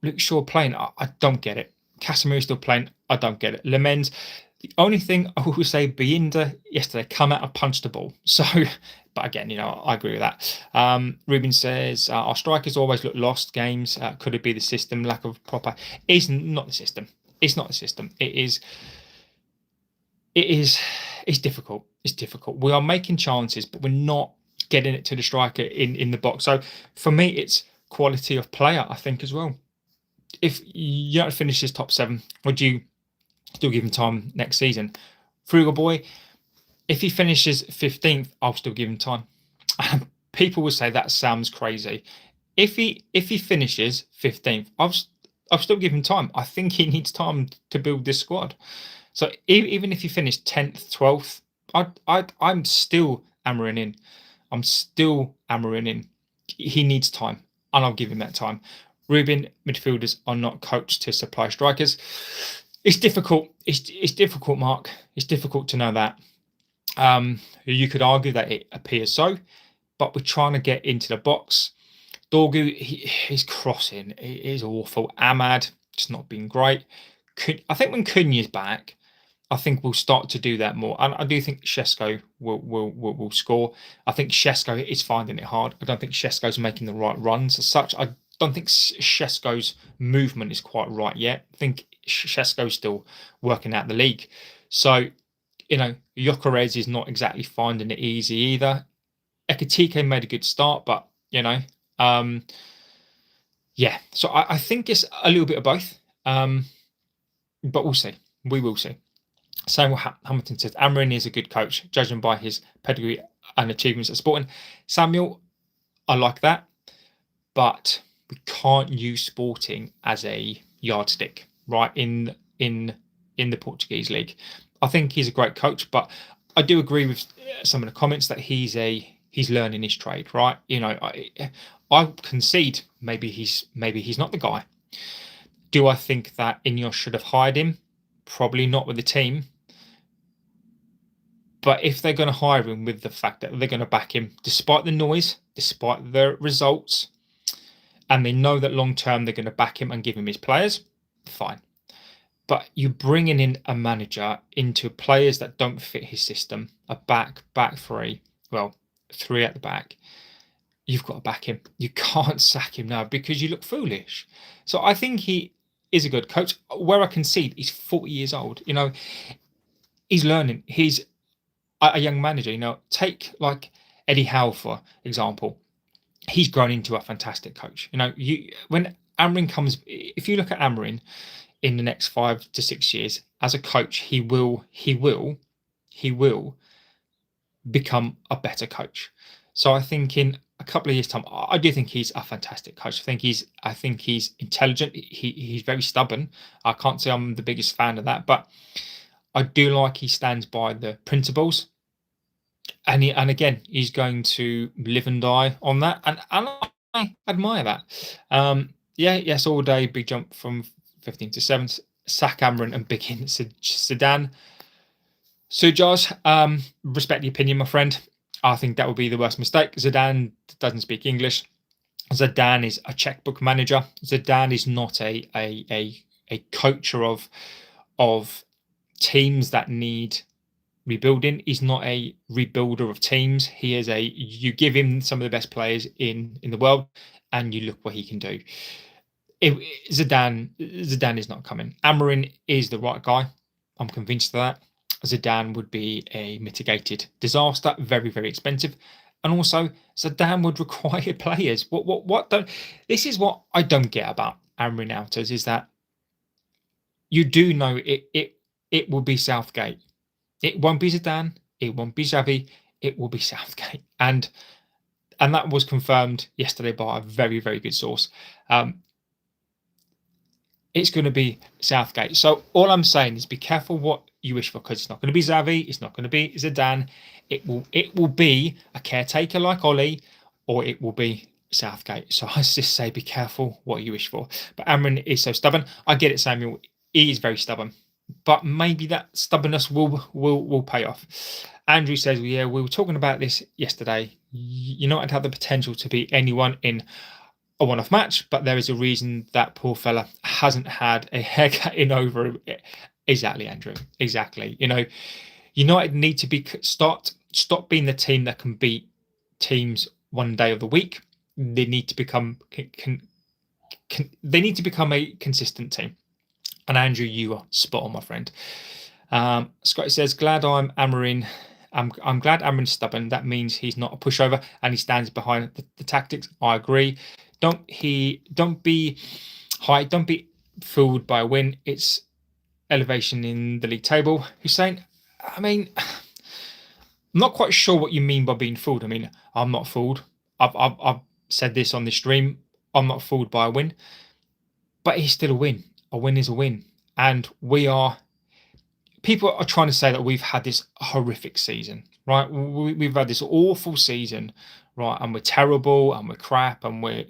Luke Shaw playing, I don't get it. Casemiro still playing, I don't get it. Lemens, the only thing I will say, Binder yesterday come out and punched the ball. So, but again, I agree with that. Ruben says our strikers always look lost games. Could it be the system, lack of proper? It's not the system. It's not the system. It's difficult. It's difficult. We are making chances, but we're not getting it to the striker in the box. So for me, it's quality of player, I think, as well. If you don't finish this top 7, would you still give him time next season? Frugal boy, if he finishes 15th, I'll still give him time. People will say that sounds crazy. If he finishes 15th, I'll still give him time. I think he needs time to build this squad. So even if he finished 10th, 12th, I'm still hammering in. I'm still Amorim in. He needs time, and I'll give him that time. Ruben, midfielders are not coached to supply strikers. It's difficult. It's difficult, Mark. It's difficult to know that. You could argue that it appears so, but we're trying to get into the box. Dorgu, his crossing is awful. Ahmad, it's not been great. I think when Cunha's back, I think we'll start to do that more. And I do think Shesko will score. I think Shesko is finding it hard. I don't think Shesko's making the right runs as such. I don't think Shesko's movement is quite right yet. I think Shesko's still working out the league. So, Gyökeres is not exactly finding it easy either. Ekitike made a good start, but, yeah. So I think it's a little bit of both. But we'll see. We will see. Samuel Hamilton says Amorim is a good coach, judging by his pedigree and achievements at Sporting. Samuel, I like that, but we can't use Sporting as a yardstick, right? In the Portuguese league, I think he's a great coach, but I do agree with some of the comments that he's learning his trade, right? I concede maybe he's not the guy. Do I think that Ineos should have hired him? Probably not with the team. But if they're going to hire him with the fact that they're going to back him, despite the noise, despite the results, and they know that long term they're going to back him and give him his players, fine. But you're bringing in a manager into players that don't fit his system, a back three, well, three at the back. You've got to back him. You can't sack him now because you look foolish. So I think he is a good coach. Where I concede, he's 40 years old. He's learning. He's a young manager. Take like Eddie Howe, for example. He's grown into a fantastic coach. When Amorim comes, if you look at Amorim in the next 5 to 6 years as a coach, he will become a better coach. So I think in a couple of years' time, I do think he's a fantastic coach. I think he's intelligent. He's very stubborn. I can't say I'm the biggest fan of that, but I do like he stands by the principles. And again, he's going to live and die on that, and I admire that. Yes, all day, big jump from 15 to 7th. Sack Amorim and big in Zidane. Sujaj, respect the opinion, my friend. I think that would be the worst mistake. Zidane doesn't speak English. Zidane is a checkbook manager. Zidane is not a coacher of teams that need rebuilding. He's not a rebuilder of teams. He is you give him some of the best players in the world, and you look what he can do. Zidane is not coming. Amorim is the right guy. I'm convinced of that. Zidane would be a mitigated disaster, very, very expensive. And also, Zidane would require players. This is what I don't get about Amorim Outers, is that you do know it will be Southgate. It won't be Zidane, it won't be Xavi, it will be Southgate. And that was confirmed yesterday by a very, very good source. It's going to be Southgate. So all I'm saying is be careful what you wish for, because it's not going to be Xavi, it's not going to be Zidane. It will be a caretaker like Ollie, or it will be Southgate. So I just say be careful what you wish for. But Amorim is so stubborn. I get it, Samuel. He is very stubborn, but maybe that stubbornness will pay off. Andrew says, well, yeah, we were talking about this yesterday. United have the potential to beat anyone in a one-off match, but there is a reason that poor fella hasn't had a haircut in over. Exactly, Andrew. Exactly. United need to stop being the team that can beat teams one day of the week. They need to become they need to become a consistent team. And Andrew, you are spot on, my friend. Scott says, glad I'm Amorim. I'm glad Amorim's stubborn. That means he's not a pushover and he stands behind the tactics. I agree. Don't be fooled by a win. It's elevation in the league table. Hussein, I'm not quite sure what you mean by being fooled. I'm not fooled. I've said this on this stream. I'm not fooled by a win, but it's still a win. A win is a win, and we are people are trying to say that we've had this horrific season, right? We've had this awful season, right? And we're terrible and we're crap and we're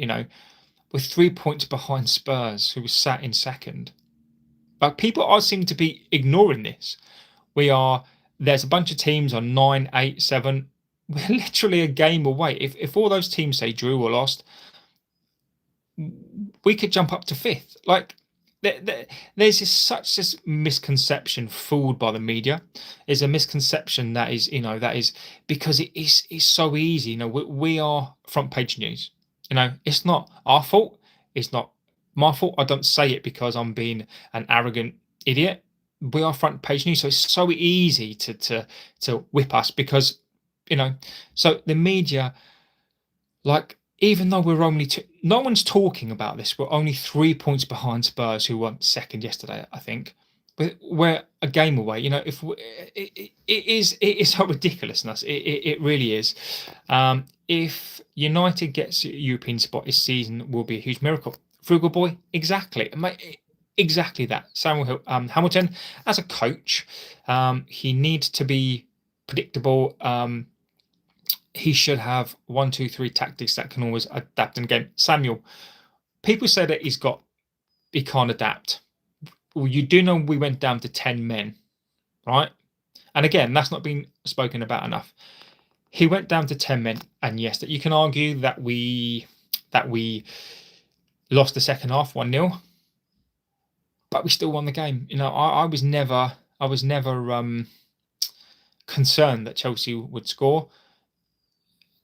3 points behind Spurs, who was sat in second. But people are seem to be ignoring this. We are There's a bunch of teams on 9, 8, 7. We're literally a game away. If all those teams say drew or lost, we could jump up to fifth. Like there's such this misconception fooled by the media. Is a misconception that is because it's so easy. We are front page news. It's not our fault. It's not my fault. I don't say it because I'm being an arrogant idiot. We are front page news, so it's so easy to whip us because so the media, like, even though we're only no one's talking about this. We're only 3 points behind Spurs, who won second yesterday, I think. We're a game away. If it is so ridiculousness. It really is. If United gets a European spot this season, will be a huge miracle. Frugal boy, exactly, mate. Exactly that. Samuel Hamilton, as a coach, he needs to be predictable. He should have 1, 2, 3 tactics that can always adapt in game. Samuel, people say that he can't adapt. Well, you do know we went down to 10 men, right? And again, that's not been spoken about enough. He went down to 10 men, and yes, that you can argue that we lost the second half 1-0, but we still won the game. I was never concerned that Chelsea would score.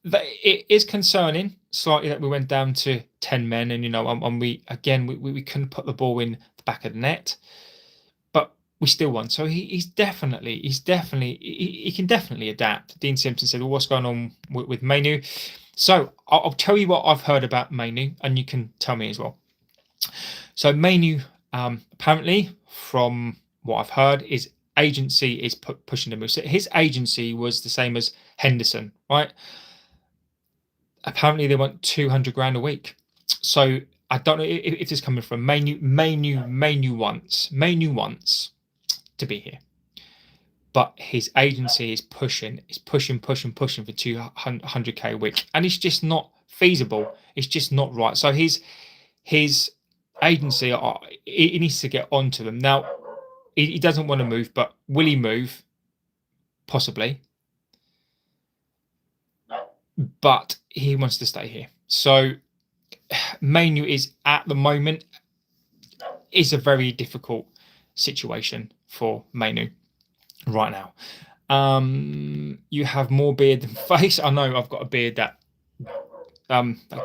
It is concerning slightly that we went down to 10 men, and we couldn't put the ball in the back of the net, but we still won. So he can definitely adapt. Dean Simpson said, well, what's going on with Manu? So I'll tell you what I've heard about Manu, and you can tell me as well. So Manu, apparently, from what I've heard, his agency is pushing the move. So his agency was the same as Henderson, right? Apparently they want 200 grand a week. So I don't know if this is coming from Manu wants to be here, but his agency is pushing for 200k a week, and it's just not feasible. It's just not right. So his agency, he needs to get onto them now. He doesn't want to move, but will he move? Possibly. But he wants to stay here. So Manu is, at the moment, is a very difficult situation for Manu right now. You have more beard than face. I know I've got a beard that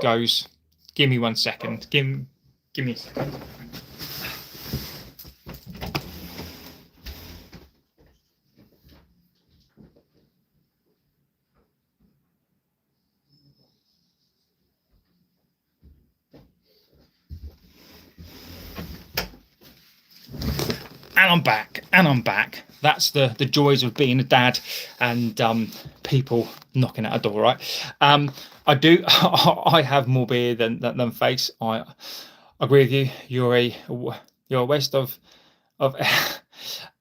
goes. Give me 1 second. Give me a second. And I'm back. That's the joys of being a dad and people knocking at a door, right? I have more beard than face. I agree with you. You're a waste of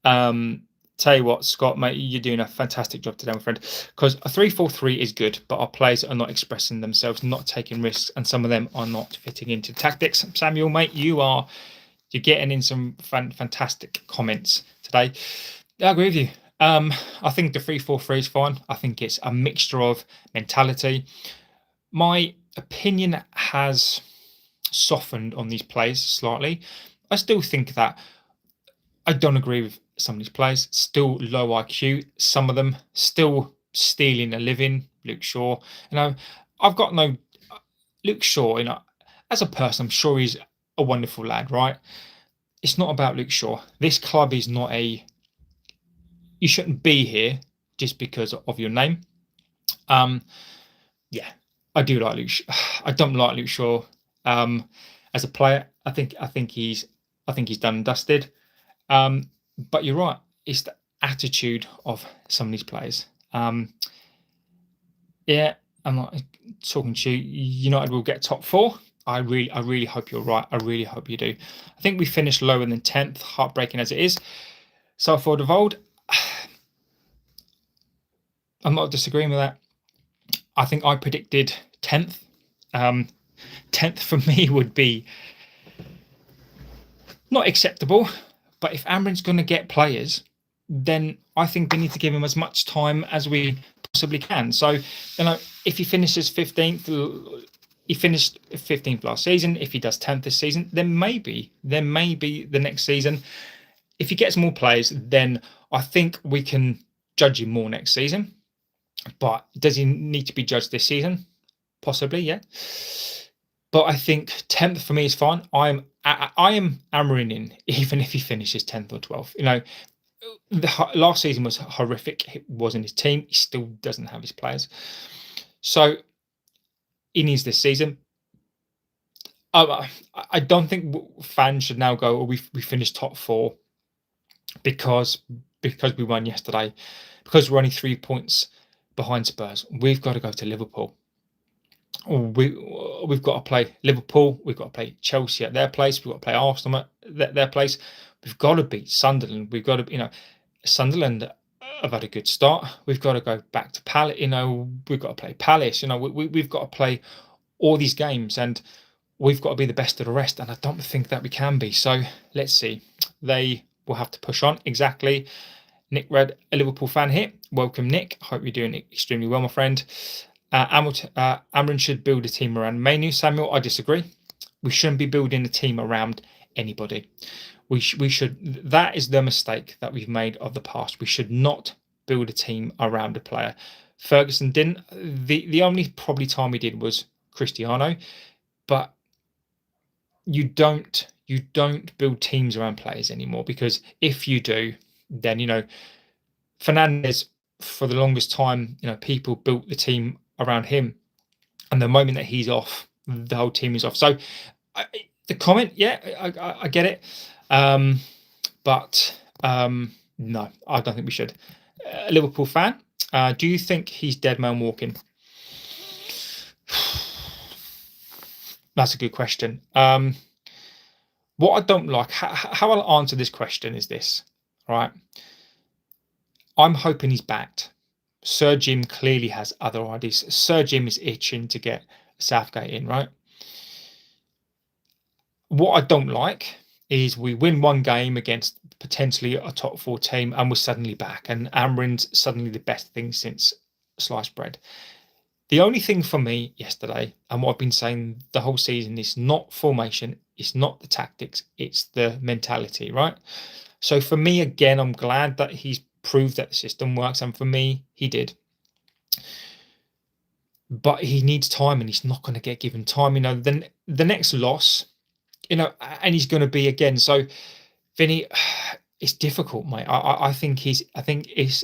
tell you what, Scott, mate, you're doing a fantastic job today, my friend. Because a 3-4-3 is good, but our players are not expressing themselves, not taking risks, and some of them are not fitting into tactics. Samuel, mate, you're getting in some fantastic comments today. I agree with you. I think the 3-4-3 is fine. I think it's a mixture of mentality. My opinion has softened on these players slightly. I still think that I don't agree with some of these players. Still low IQ. Some of them still stealing a living. Luke Shaw. I've got no Luke Shaw. As a person, I'm sure he's a wonderful lad, right? It's not about Luke Shaw. This club is not you shouldn't be here just because of your name. Yeah, I do like Luke. I don't like Luke Shaw as a player. I think he's done and dusted. But you're right. It's the attitude of some of these players. Yeah, I'm not talking to you. United will get top 4. I really hope you're right. I really hope you do. I think we finished lower than 10th, heartbreaking as it is. Salford of old, I'm not disagreeing with that. I think I predicted 10th. 10th for me would be not acceptable, but if Amorim's going to get players, then I think we need to give him as much time as we possibly can. So, if he finishes 15th, he finished 15th last season. If he does 10th this season, then maybe the next season. If he gets more players, then I think we can judge him more next season. But does he need to be judged this season? Possibly, yeah. But I think 10th for me is fine. I am Amorim in, even if he finishes 10th or 12th. The last season was horrific. It wasn't his team. He still doesn't have his players. So he needs this season. I don't think fans should now go, we finished top 4 because we won yesterday, because we're only 3 points behind Spurs. We've got to go to Liverpool. We've got to play Liverpool. We've got to play Chelsea at their place. We've got to play Arsenal at their place. We've got to beat Sunderland. We've got to, Sunderland have had a good start. We've got to go back to Palace. We've got to play Palace. We've got to play all these games, and we've got to be the best of the rest. And I don't think that we can be. So let's see. They will have to push on. Exactly. Nick Red, a Liverpool fan here. Welcome, Nick. Hope you're doing extremely well, my friend. Amorim should build a team around Manu. Samuel, I disagree. We shouldn't be building a team around anybody. We should. That is the mistake that we've made of the past. We should not build a team around a player. Ferguson didn't. The only probably time he did was Cristiano, but you don't build teams around players anymore, because if you do, then Fernandes, for the longest time, people built the team around him, and the moment that he's off, the whole team is off. So the comment, yeah, I get it, but no, I don't think we should. A Liverpool fan, do you think he's dead man walking? That's a good question. What I don't like, how I'll answer this question is this, right? I'm hoping he's backed. Sir Jim clearly has other ideas. Sir Jim is itching to get Southgate in, right? What I don't like is we win one game against potentially a top 4 team and we're suddenly back, and Amorim's suddenly the best thing since sliced bread. The only thing for me yesterday, and what I've been saying the whole season, is not formation, it's not the tactics, it's the mentality, right? So for me, again, I'm glad that he's proved that the system works, and for me, he did. But he needs time, and he's not going to get given time. Then the next loss, and he's going to be again. So, Vinny, it's difficult, mate. I think it's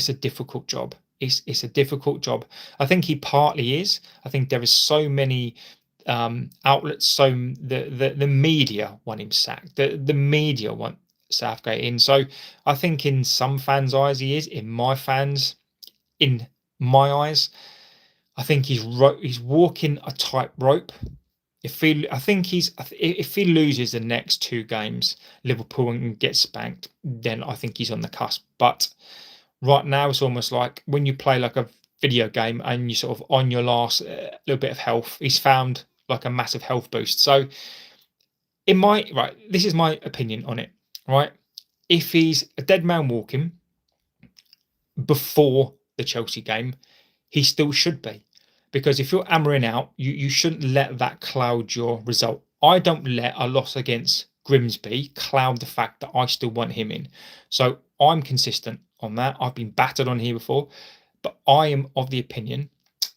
a difficult job. It's a difficult job. I think he partly is. I think there is so many outlets. So the media want him sacked. The media want Southgate in. So I think in some fans' eyes he is. In my eyes, I think he's walking a tightrope. If he loses the next 2 games, Liverpool, and gets spanked, then I think he's on the cusp. But right now, it's almost like when you play like a video game and you sort of on your last little bit of health. He's found like a massive health boost. So this is my opinion on it. Right, if he's a dead man walking before the Chelsea game, he still should be, because if you're Amorim out, you shouldn't let that cloud your result. I don't let a loss against Grimsby cloud the fact that I still want him in. So I'm consistent on that. I've been battered on here before, but I am of the opinion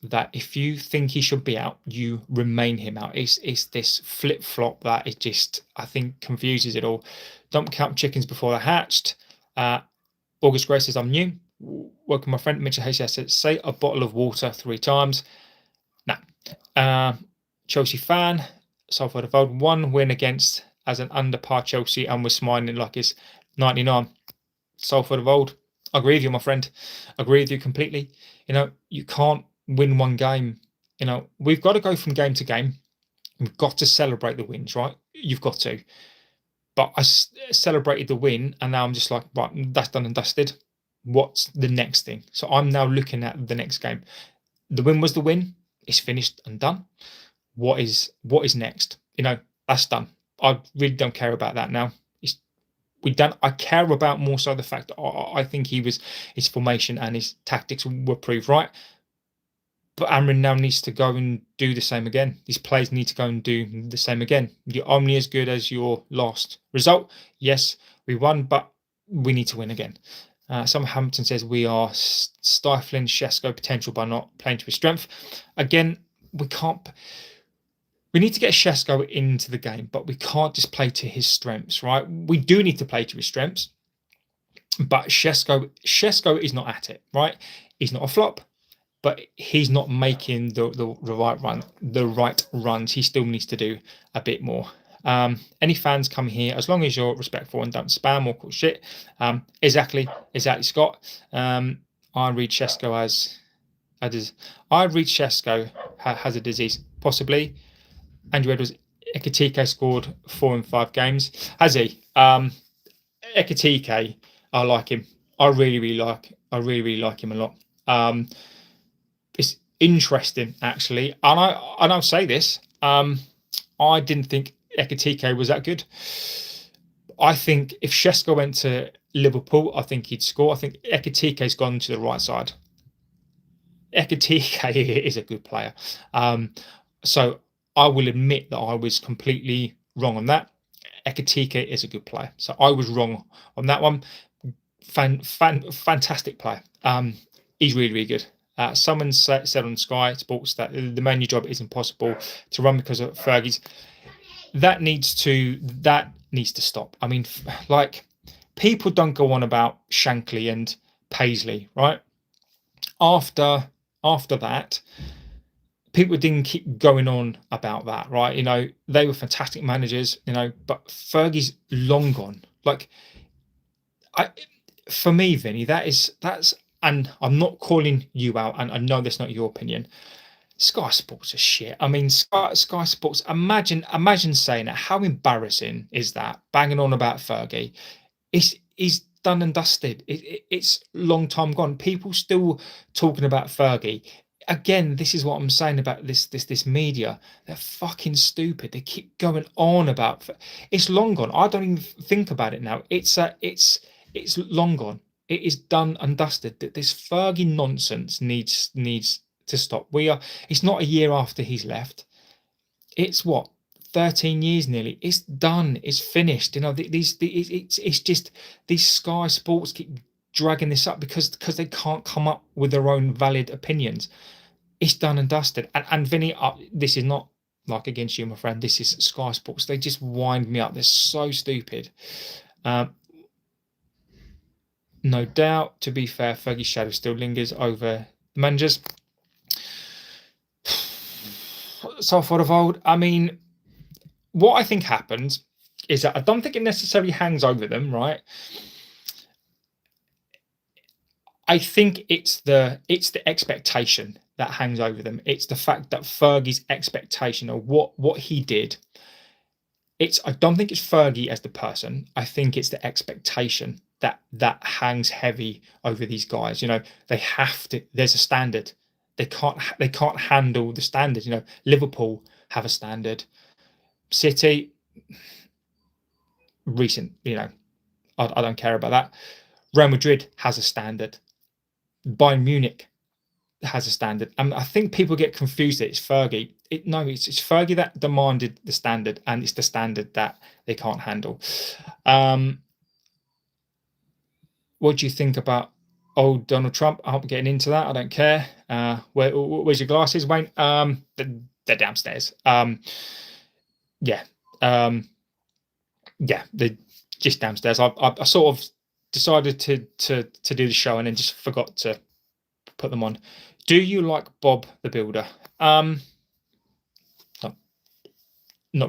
that if you think he should be out, you remain him out. It's this flip-flop that it just, I think, confuses it all. Don't count chickens before they're hatched. August Gray says, I'm new. Welcome, my friend. Mitchell Hayes says, say a bottle of water 3 times. Nah. Chelsea fan, Salford of old, 1 win against as an under par Chelsea, and we're smiling like it's 99. Salford of old, I agree with you, my friend. I agree with you completely. You can't win one game. We've got to go from game to game. We've got to celebrate the wins, right? You've got to. but I celebrated the win, and now I'm just like, right, that's done and dusted. What's the next thing? So I'm now looking at the next game. The win was the win. It's finished and done. What is next? That's done. I really don't care about that now. It's we done. I care about more so the fact that I think his formation and his tactics were proved right. But Amrin now needs to go and do the same again. These players need to go and do the same again. You're only as good as your last result. Yes, we won, but we need to win again. Hampton says we are stifling Shesko potential by not playing to his strength. Again, we can't. We need to get Shesko into the game, but we can't just play to his strengths, right? We do need to play to his strengths, but Shesko is not at it, right? He's not a flop, but he's not making the right runs. He still needs to do a bit more. Any fans come here, as long as you're respectful and don't spam or call shit. Exactly, Scott. I read Shesko as has a disease, possibly. Andrew Edwards, Ekitike scored 4 in 5 games. Has he? Ekitike, I like him. I really like him a lot. It's interesting, actually, and I'll say this. I didn't think Ekitike was that good. I think if Shesko went to Liverpool, I think he'd score. I think Ekitike's gone to the right side. Ekitike is a good player. So I will admit that I was completely wrong on that. Ekitike is a good player. So I was wrong on that one. Fantastic player. He's really good. Someone said on Sky Sports that the menu job is impossible to run because of Fergie's. That needs to stop. I mean, like, people don't go on about Shankly and Paisley, right? After that, people didn't keep going on about that, right? They were fantastic managers, but Fergie's long gone. Like, for me, Vinny, that's, and I'm not calling you out, and I know that's not your opinion. Sky Sports are shit. I mean, Sky Sports. Imagine saying it. How embarrassing is that? Banging on about Fergie. He's done and dusted. It's long time gone. People still talking about Fergie. Again, this is what I'm saying about this media. They're fucking stupid. They keep going on about. It's long gone. I don't even think about it now. It's long gone. It is done and dusted. This Fergie nonsense needs to stop. It's not a year after he's left. It's what, 13 years nearly. It's done. It's finished. It's just these Sky Sports keep dragging this up because they can't come up with their own valid opinions. It's done and dusted. And Vinny, this is not like against you, my friend. This is Sky Sports. They just wind me up. They're so stupid. No doubt. To be fair, Fergie's shadow still lingers over the managers. Salford of old. I mean, what I think happens is that I don't think it necessarily hangs over them, right? I think it's the expectation that hangs over them. It's the fact that Fergie's expectation of what he did. I don't think it's Fergie as the person. I think it's the expectation that hangs heavy over these guys. They have to. There's a standard. They can't handle the standard. Liverpool have a standard. City, recent. I don't care about that. Real Madrid has a standard. Bayern Munich has a standard. And I think people get confused that it's Fergie. It's Fergie that demanded the standard, and it's the standard that they can't handle. What do you think about old Donald Trump? I'm getting into that. I don't care. Where's your glasses, Wayne? They're downstairs. Yeah. They're just downstairs. I sort of decided to do the show and then just forgot to put them on. Do you like Bob the Builder? Not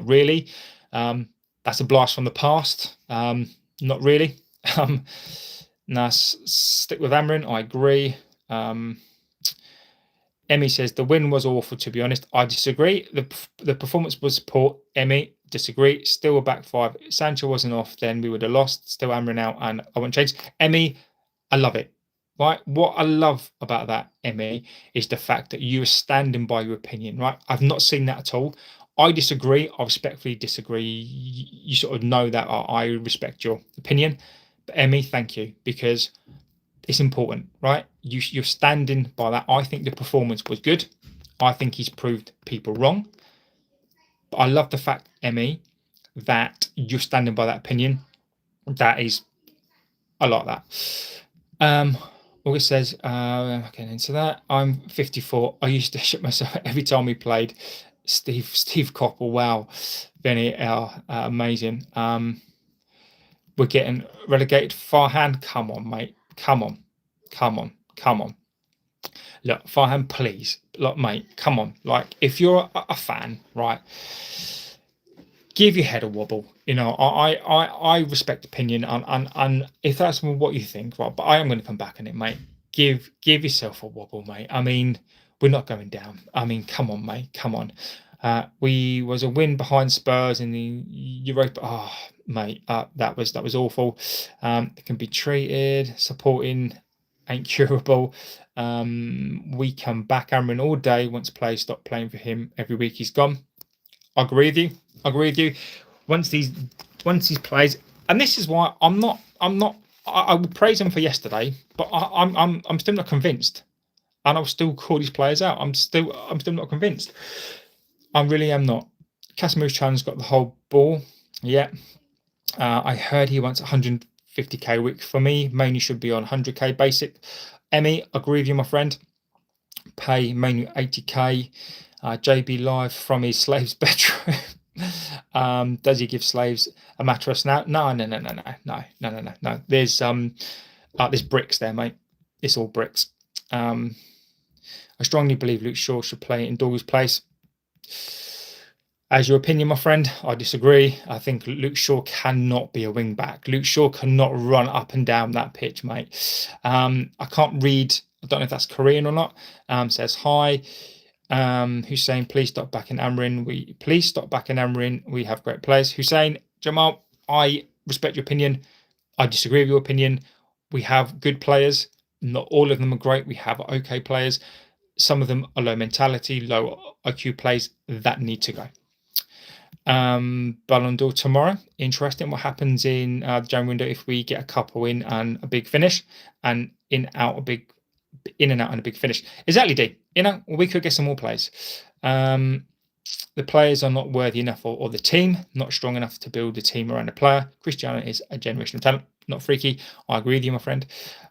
really. That's a blast from the past. Not really. Now, stick with Amorim. I agree. Emmy says the win was awful. To be honest, I disagree. The performance was poor. Emmy, Disagree. Still a back five. If Sancho wasn't off, then we would have lost. Still Amorim out, and I won't change. Emmy, I love it. Right. What I love about that, Emmy, is the fact that you are standing by your opinion. Right. I've not seen that at all. I disagree. I respectfully disagree. You sort of know that I respect your opinion. But Emmy, thank you, because it's important, right? You're standing by that. I think the performance was good. I think he's proved people wrong. But I love the fact, Emmy, that you're standing by that opinion. That is, I like that. August says, okay, into that. I'm 54. I used to shit myself every time we played. Steve Coppell, wow. Benny, amazing. We're getting relegated. Farhan, come on, mate. Come on. Look, Farhan, please. Look, mate, come on. Like, if you're a fan, right, give your head a wobble. I respect opinion, and if that's what you think, right, but I am going to come back on it, mate. Give yourself a wobble, mate. I mean, we're not going down. I mean, come on, mate. Come on. We was a win behind Spurs in the Europa. Oh, mate, that was awful. It can be treated. Supporting ain't curable. We come back Amorim all day. Once players stop playing for him, every week he's gone. I agree with you. Once these plays, and this is why I'm not. I will praise him for yesterday, but I'm still not convinced, and I'll still call these players out. I'm still not convinced. I really am not. Casemiro Chan's got the whole ball. Yeah. I heard he wants 150k a week. For me, Manu should be on 100k basic. Emmy, agree with you, my friend. Pay Manu 80k. JB live from his slave's bedroom. Does he give slaves a mattress now? No. There's bricks there, mate. It's all bricks. I strongly believe Luke Shaw should play in Dorgu's place. As your opinion, my friend, I disagree. I think Luke Shaw cannot be a wing back. Luke Shaw cannot run up and down that pitch, mate. I can't read. I don't know if that's Korean or not. Says hi. Hussein, please stop backing Amorim. We have great players. Hussein, Jamal, I respect your opinion. I disagree with your opinion. We have good players. Not all of them are great. We have okay players. Some of them are low mentality, low IQ players that need to go. Ballon d'Or tomorrow. Interesting what happens in the January window if we get a couple in and a big finish, and in and out and a big finish. Exactly, D. We could get some more players. The players are not worthy enough, or the team not strong enough to build a team around a player. Cristiano is a generational talent, not freaky. I agree with you, my friend.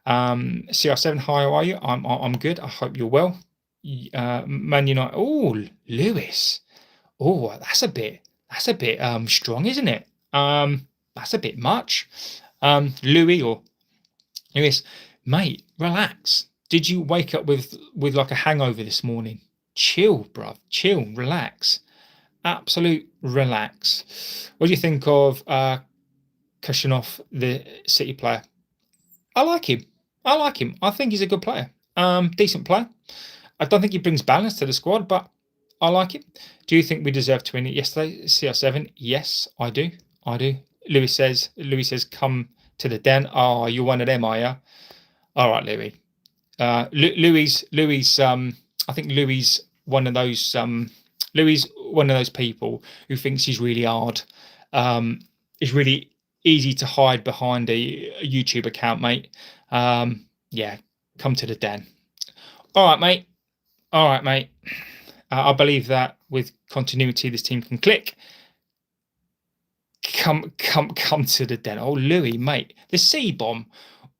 CR7, hi, how are you? I'm good. I hope you're well. Man United. Oh, Lewis. Oh, that's a bit strong, isn't it? That's a bit much. Lewis, mate, relax. Did you wake up with like a hangover this morning? Chill, bruv. Chill, relax. Absolute relax. What do you think of Kashanov, the City player? I like him. I think he's a good player. Decent player. I don't think he brings balance to the squad, but I like it. Do you think we deserve to win it yesterday? CR7, yes, I do. Louis says, come to the den. Oh, you're one of them, are you? All right, Louis. Louis. I think Louis one of those. Louis one of those people who thinks he's really hard. It's really easy to hide behind a YouTube account, mate. Yeah, come to the den. All right, mate. I believe that with continuity, this team can click. Come to the den. Oh, Louis, mate, the C bomb.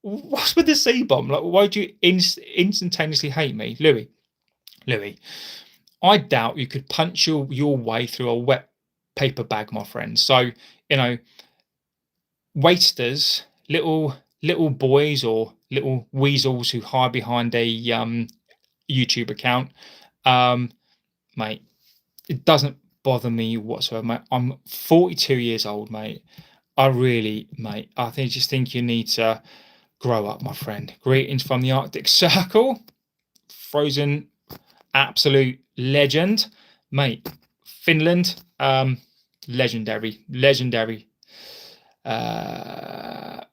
What's with the C bomb? Like, why do you instantaneously hate me, Louis? I doubt you could punch your way through a wet paper bag, my friend. So, wasters, little boys or little weasels who hide behind a YouTube account, mate, it doesn't bother me whatsoever, mate. I'm 42 years old, mate. I just think you need to grow up, my friend. Greetings from the Arctic Circle. Frozen, absolute legend, mate. Finland, legendary.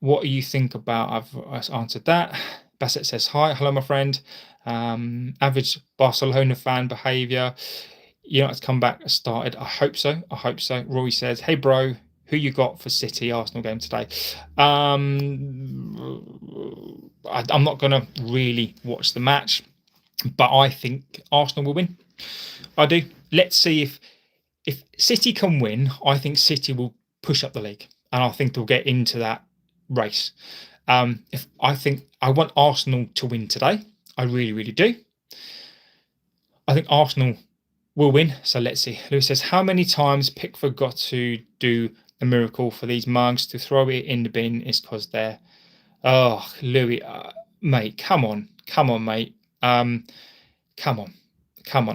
What do you think about? I've answered that. Bassett says hi, hello, my friend. Average Barcelona fan behaviour. United's comeback started. I hope so. Rory says, hey, bro, who you got for City Arsenal game today? I'm not going to really watch the match, but I think Arsenal will win. I do. Let's see if City can win. I think City will push up the league, and I think they'll get into that race. If I think I want Arsenal to win today, I really, really do. I think Arsenal will win. So let's see. Lewis says, how many times Pickford got to do a miracle for these mugs to throw it in the bin is because they're. Oh, Louis, mate, come on, mate. Come on.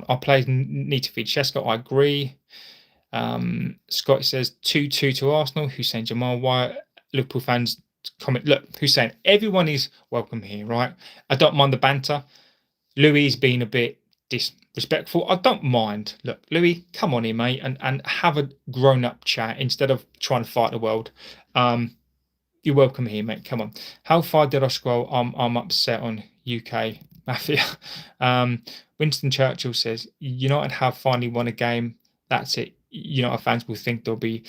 Our players need to feed Shesko. I agree. Scott says 2-2 to Arsenal. Hussein Jamal Wyatt. Liverpool fans comment. Look, Hussein, everyone is welcome here, right? I don't mind the banter. Louis being a bit disrespectful. I don't mind. Look, Louis, come on here, mate, and have a grown-up chat instead of trying to fight the world. You're welcome here, mate. Come on. How far did I scroll? I'm upset on UK Mafia. Winston Churchill says, United have finally won a game. That's it. United fans will think there'll be.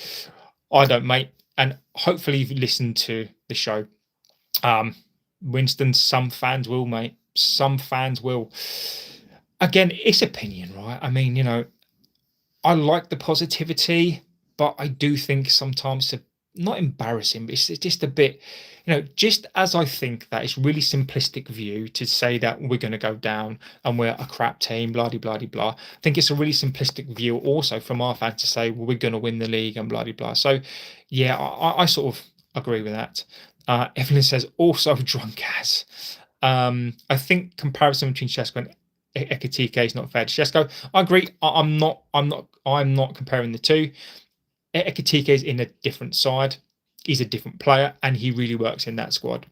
I don't, mate. And hopefully you've listened to the show. Winston, some fans will, mate. Some fans will. Again, it's opinion, right? I mean, I like the positivity, but I do think sometimes it's not embarrassing, but it's just a bit, just as I think that it's really simplistic view to say that we're going to go down and we're a crap team, blah, blah, blah, blah. I think it's a really simplistic view also from our fans to say, well, we're going to win the league and blah, blah, blah. So, yeah, I sort of agree with that. Evelyn says, also drunk as. I think comparison between Shesko and Ekatike is not fair to Shesko. I agree. I'm not comparing the two. Ekatike is in a different side. He's a different player, and he really works in that squad.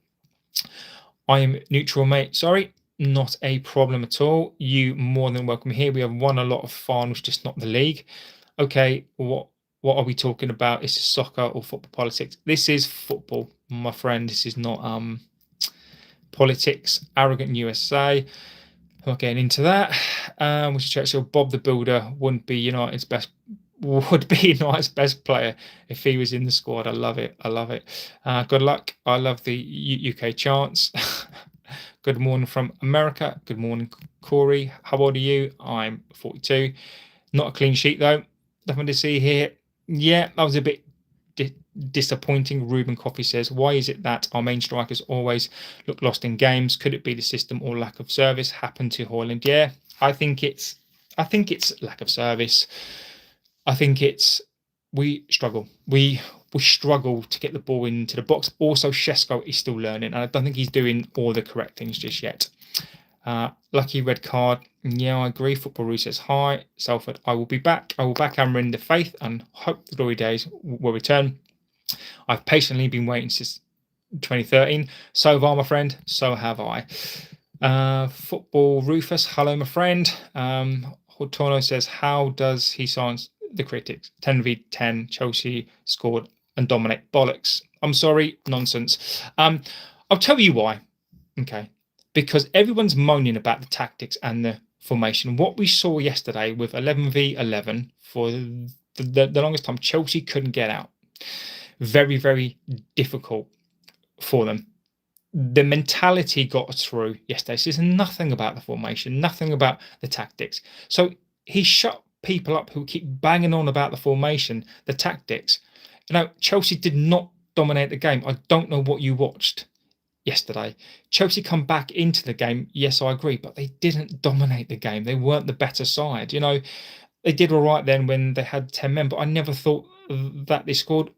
I am neutral, mate. Sorry, not a problem at all. You more than welcome here. We have won a lot of finals, just not the league. Okay, what are we talking about? Is this soccer or football politics? This is football, my friend. This is not politics. Arrogant USA. I'm not getting into that. Which is Churchill. Bob the Builder wouldn't be United's best player if he was in the squad. I love it. Good luck. I love the UK chants. Good morning from America. Good morning, Corey. How old are you? I'm 42. Not a clean sheet though. Nothing to see here. Yeah, that was a bit disappointing. Ruben Coffee says, why is it that our main strikers always look lost in games? Could it be the system or lack of service? Happened to Hoyland? Yeah, I think it's lack of service. I think it's we struggle. We struggle to get the ball into the box. Also, Shesko is still learning, and I don't think he's doing all the correct things just yet. Lucky red card. Yeah, I agree. Football Roo says hi. Salford, I will be back. I will back Hammer in the faith and hope the glory days will return. I've patiently been waiting since 2013. So have I, my friend. So have I. Football Rufus, hello, my friend. Hortono says, how does he silence the critics? 10v10, Chelsea scored and dominate. Bollocks. I'm sorry, nonsense. I'll tell you why. Okay. Because everyone's moaning about the tactics and the formation. What we saw yesterday with 11v11 for the longest time, Chelsea couldn't get out. Very, very difficult for them. The mentality got through yesterday. So there's nothing about the formation, nothing about the tactics. So he shut people up who keep banging on about the formation, the tactics. Chelsea did not dominate the game. I don't know what you watched yesterday. Chelsea come back into the game. Yes, I agree, but they didn't dominate the game. They weren't the better side. They did all right then when they had 10 men, but I never thought that they scored.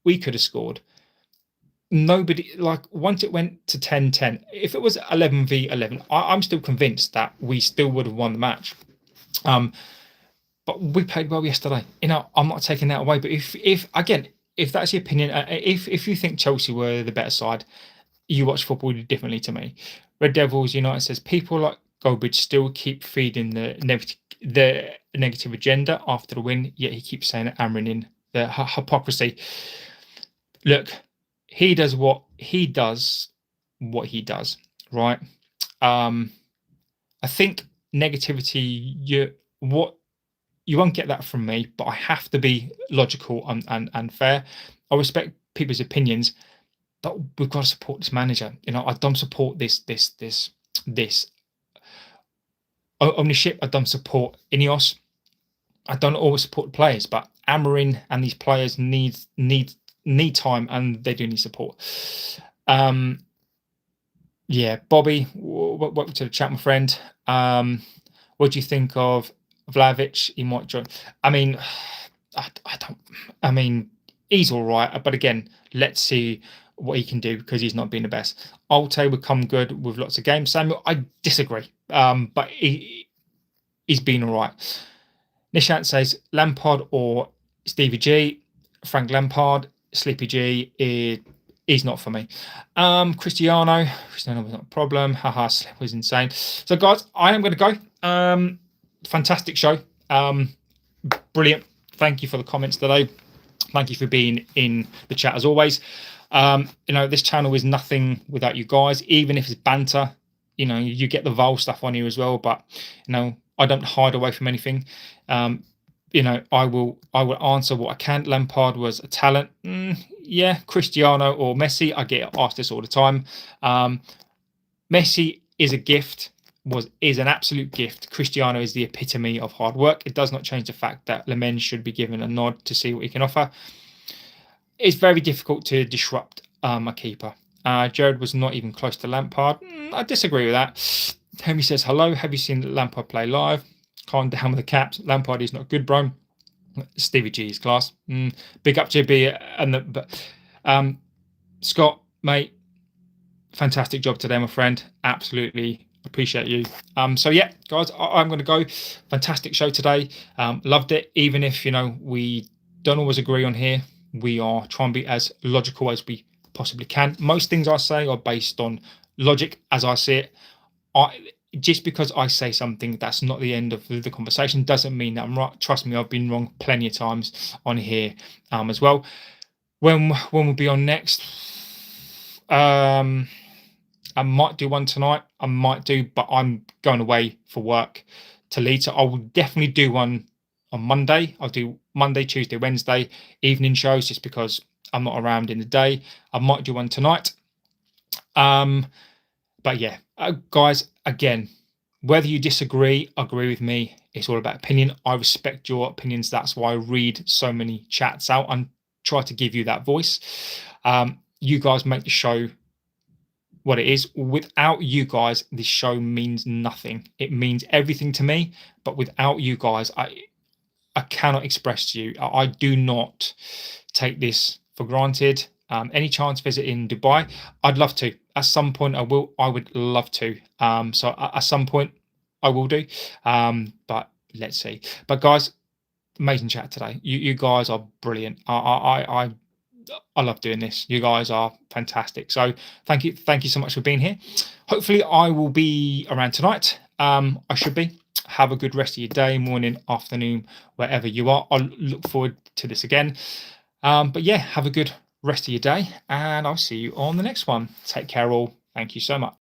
We could have scored. Nobody, once it went to 10-10, if it was 11v11, I'm still convinced that we still would have won the match. But we played well yesterday. I'm not taking that away. But if that's your opinion, if you think Chelsea were the better side, you watch football differently to me. Red Devils United says people like Goldbridge still keep feeding the negative agenda after the win, yet he keeps saying that Amorim in the hypocrisy. Look, he does what he does, right? I think negativity, you won't get that from me, but I have to be logical and fair. I respect people's opinions, but we've got to support this manager. I don't support this ownership. I don't support Ineos. I don't always support the players, but Amorim and these players need time, and they do need support. Yeah, Bobby, welcome to the chat, my friend. What do you think of Vlahovic? He might join. I mean, I don't. I mean, he's all right, but again, let's see what he can do because he's not been the best. Alte would come good with lots of games. Samuel, I disagree, but he's been all right. Nishant says Lampard or Stevie G. Frank Lampard, Sleepy G is not for me. Cristiano was not a problem. Haha, Slip was insane. So guys, I am going to go. Fantastic show. Brilliant. Thank you for the comments today. Thank you for being in the chat as always. This channel is nothing without you guys, even if it's banter. You get the Vol stuff on here as well, but I don't hide away from anything. I will answer what I can. Lampard was a talent. Yeah, Cristiano or Messi, I get asked this all the time. Messi is a gift, is an absolute gift. Cristiano is the epitome of hard work. It does not change the fact that Lemens should be given a nod to see what he can offer. It's very difficult to disrupt a keeper. Jared was not even close to Lampard. I disagree with that. Henry says, hello, have you seen Lampard play live? Calm down with the caps. Lampard is not good, bro. Stevie G is class. Big up JB and Scott, mate. Fantastic job today, my friend. Absolutely appreciate you. So yeah, guys, I'm going to go. Fantastic show today. Loved it. Even if we don't always agree on here, we are trying to be as logical as we possibly can. Most things I say are based on logic as I see it. Just because I say something, that's not the end of the conversation, doesn't mean that I'm right. Trust me, I've been wrong plenty of times on here as well. When we'll be on next, I might do one tonight. I might do, but I'm going away for work to Leeds. So I will definitely do one on Monday. I'll do Monday, Tuesday, Wednesday evening shows just because I'm not around in the day. I might do one tonight. But yeah, guys, again, whether you disagree, agree with me, it's all about opinion. I respect your opinions. That's why I read so many chats out and try to give you that voice. You guys make the show what it is. Without you guys, this show means nothing. It means everything to me, but without you guys, I cannot express to you. I do not take this for granted. Any chance visit in Dubai, I'd love to. At some point, I would love to. So at some point, I will do. But let's see. But guys, amazing chat today. You guys are brilliant. I love doing this. You guys are fantastic. So thank you so much for being here. Hopefully, I will be around tonight. I should be. Have a good rest of your day, morning, afternoon, wherever you are. I'll look forward to this again. But yeah, have a good rest of your day, and I'll see you on the next one. Take care all. Thank you so much.